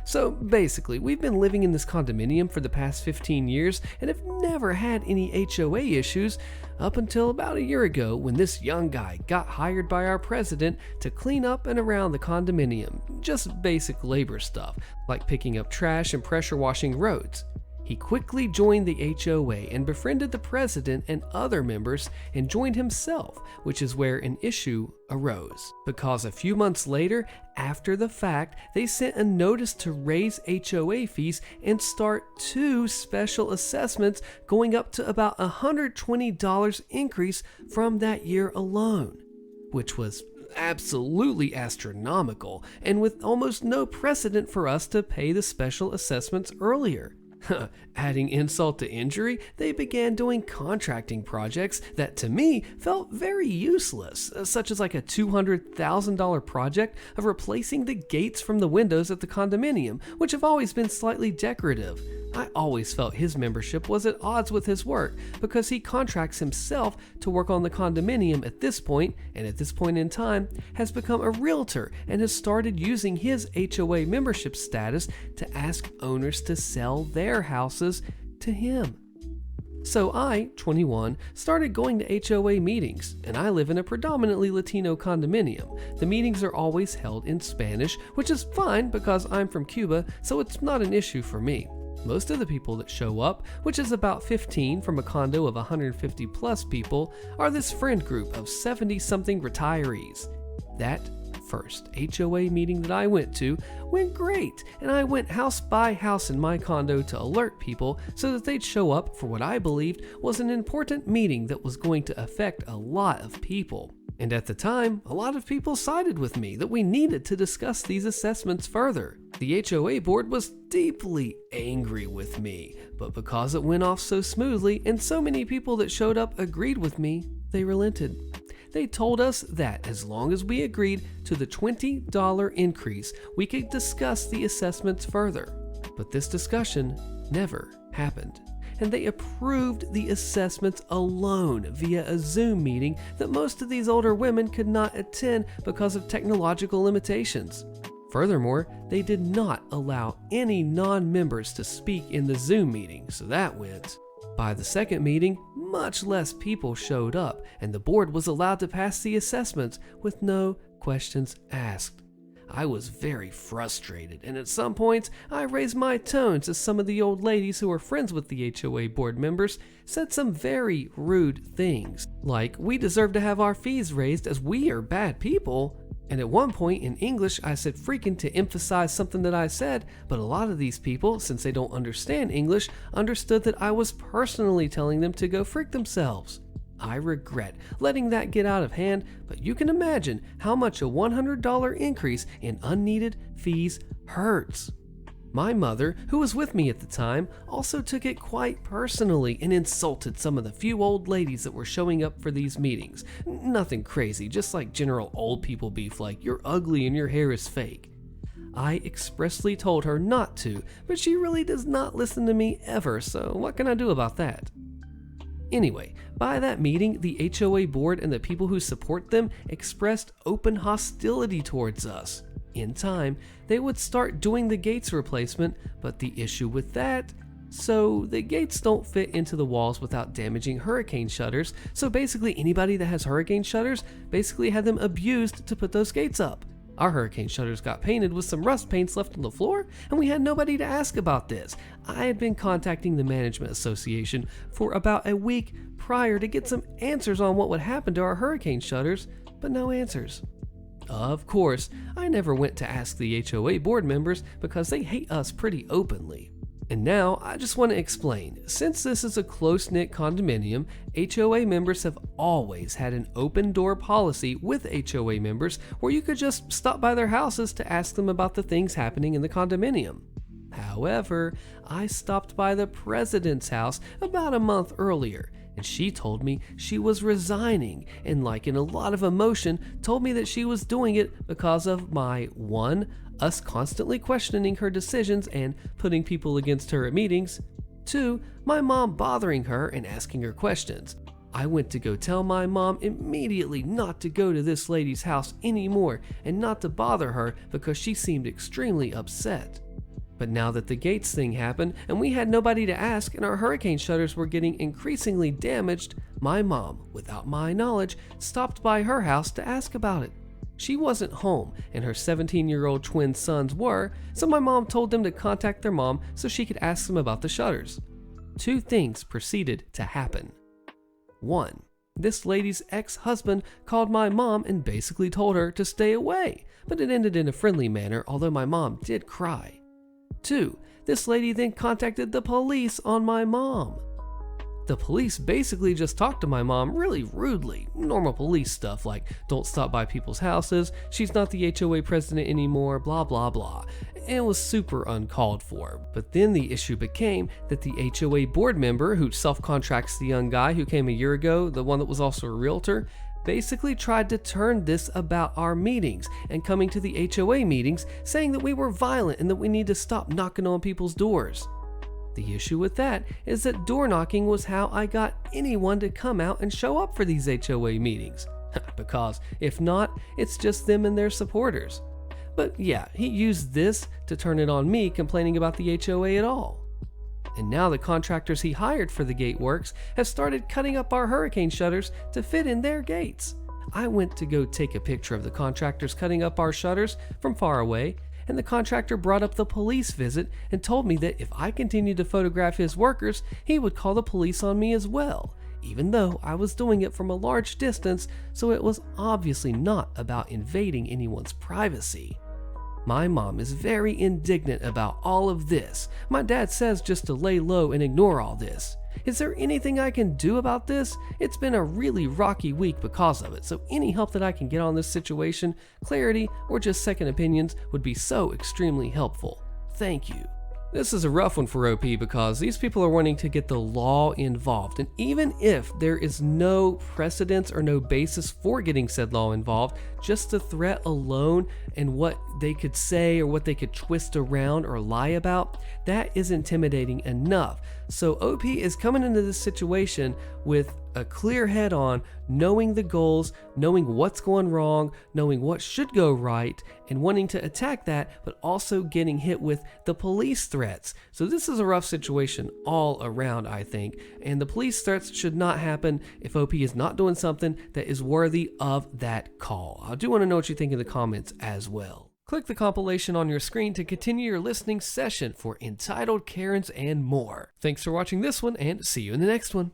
So basically, we've been living in this condominium for the past 15 years and have never had any HOA issues up until about a year ago when this young guy got hired by our president to clean up and around the condominium. Just basic labor stuff, like picking up trash and pressure washing roads. He quickly joined the HOA and befriended the president and other members and joined himself, which is where an issue arose. Because a few months later, after the fact, they sent a notice to raise HOA fees and start 2 special assessments going up to about $120 increase from that year alone, which was absolutely astronomical and with almost no precedent for us to pay the special assessments earlier. Adding insult to injury, they began doing contracting projects that to me felt very useless, such as like a $200,000 project of replacing the gates from the windows at the condominium, which have always been slightly decorative. I always felt his membership was at odds with his work because he contracts himself to work on the condominium at this point, and at this point in time has become a realtor and has started using his HOA membership status to ask owners to sell their houses to him. So I, 21, started going to HOA meetings, and I live in a predominantly Latino condominium. The meetings are always held in Spanish, which is fine because I'm from Cuba, so it's not an issue for me. Most of the people that show up, which is about 15 from a condo of 150 plus people, are this friend group of 70-something retirees. That first HOA meeting that I went to went great, and I went house by house in my condo to alert people so that they'd show up for what I believed was an important meeting that was going to affect a lot of people. And at the time, a lot of people sided with me that we needed to discuss these assessments further. The HOA board was deeply angry with me, but because it went off so smoothly and so many people that showed up agreed with me, they relented. They told us that as long as we agreed to the $20 increase, we could discuss the assessments further. But this discussion never happened. And they approved the assessments alone via a Zoom meeting that most of these older women could not attend because of technological limitations. Furthermore, they did not allow any non-members to speak in the Zoom meeting, so that went. By the second meeting, much less people showed up, and the board was allowed to pass the assessments with no questions asked. I was very frustrated, and at some points, I raised my tones as some of the old ladies who were friends with the HOA board members said some very rude things, like we deserve to have our fees raised as we are bad people, And at one point in English, I said freaking to emphasize something that I said, but a lot of these people, since they don't understand English, understood that I was personally telling them to go freak themselves. I regret letting that get out of hand, but you can imagine how much a $100 increase in unneeded fees hurts. My mother, who was with me at the time, also took it quite personally and insulted some of the few old ladies that were showing up for these meetings. Nothing crazy, just like general old people beef like "you're ugly and your hair is fake." I expressly told her not to, but she really does not listen to me ever, so what can I do about that? Anyway, by that meeting, the HOA board and the people who support them expressed open hostility towards us. In time, they would start doing the gates replacement, but the issue with that, so the gates don't fit into the walls without damaging hurricane shutters, so basically anybody that has hurricane shutters basically had them abused to put those gates up. Our hurricane shutters got painted with some rust paints left on the floor, and we had nobody to ask about this. I had been contacting the Management Association for about a week prior to get some answers on what would happen to our hurricane shutters, but no answers. Of course, I never went to ask the HOA board members because they hate us pretty openly. And now I just want to explain, since this is a close-knit condominium, HOA members have always had an open door policy with HOA members where you could just stop by their houses to ask them about the things happening in the condominium. However, I stopped by the president's house about a month earlier, and she told me she was resigning and, like in a lot of emotion, told me that she was doing it because of my 1. Us constantly questioning her decisions and putting people against her at meetings, 2. My mom bothering her and asking her questions. I went to go tell my mom immediately not to go to this lady's house anymore and not to bother her because she seemed extremely upset. But now that the gates thing happened and we had nobody to ask and our hurricane shutters were getting increasingly damaged, my mom, without my knowledge, stopped by her house to ask about it. She wasn't home and her 17-year-old twin sons were, so my mom told them to contact their mom so she could ask them about the shutters. 2 things proceeded to happen. 1. This lady's ex-husband called my mom and basically told her to stay away, but it ended in a friendly manner, although my mom did cry. 2. This lady then contacted the police on my mom. The police basically just talked to my mom really rudely, normal police stuff like don't stop by people's houses, she's not the HOA president anymore, blah blah blah. It was super uncalled for, but then the issue became that the HOA board member who self-contracts the young guy who came a year ago, the one that was also a realtor, basically tried to turn this about our meetings and coming to the HOA meetings saying that we were violent and that we need to stop knocking on people's doors. The issue with that is that door knocking was how I got anyone to come out and show up for these HOA meetings. Because if not, it's just them and their supporters. But yeah, he used this to turn it on me complaining about the HOA at all. And now the contractors he hired for the gate works have started cutting up our hurricane shutters to fit in their gates. I went to go take a picture of the contractors cutting up our shutters from far away, and the contractor brought up the police visit and told me that if I continued to photograph his workers, he would call the police on me as well, even though I was doing it from a large distance, so it was obviously not about invading anyone's privacy. My mom is very indignant about all of this. My dad says just to lay low and ignore all this. Is there anything I can do about this? It's been a really rocky week because of it, so any help that I can get on this situation, clarity, or just second opinions would be so extremely helpful. Thank you. This is a rough one for OP because these people are wanting to get the law involved, and even if there is no precedence or no basis for getting said law involved, just the threat alone and what they could say or what they could twist around or lie about, that is intimidating enough. So OP is coming into this situation with a clear head on, knowing the goals, knowing what's going wrong, knowing what should go right, and wanting to attack that, but also getting hit with the police threats. So this is a rough situation all around, I think, and the police threats should not happen if OP is not doing something that is worthy of that call. I do want to know what you think in the comments as well. Click the compilation on your screen to continue your listening session for Entitled Karens and more. Thanks for watching this one, and see you in the next one.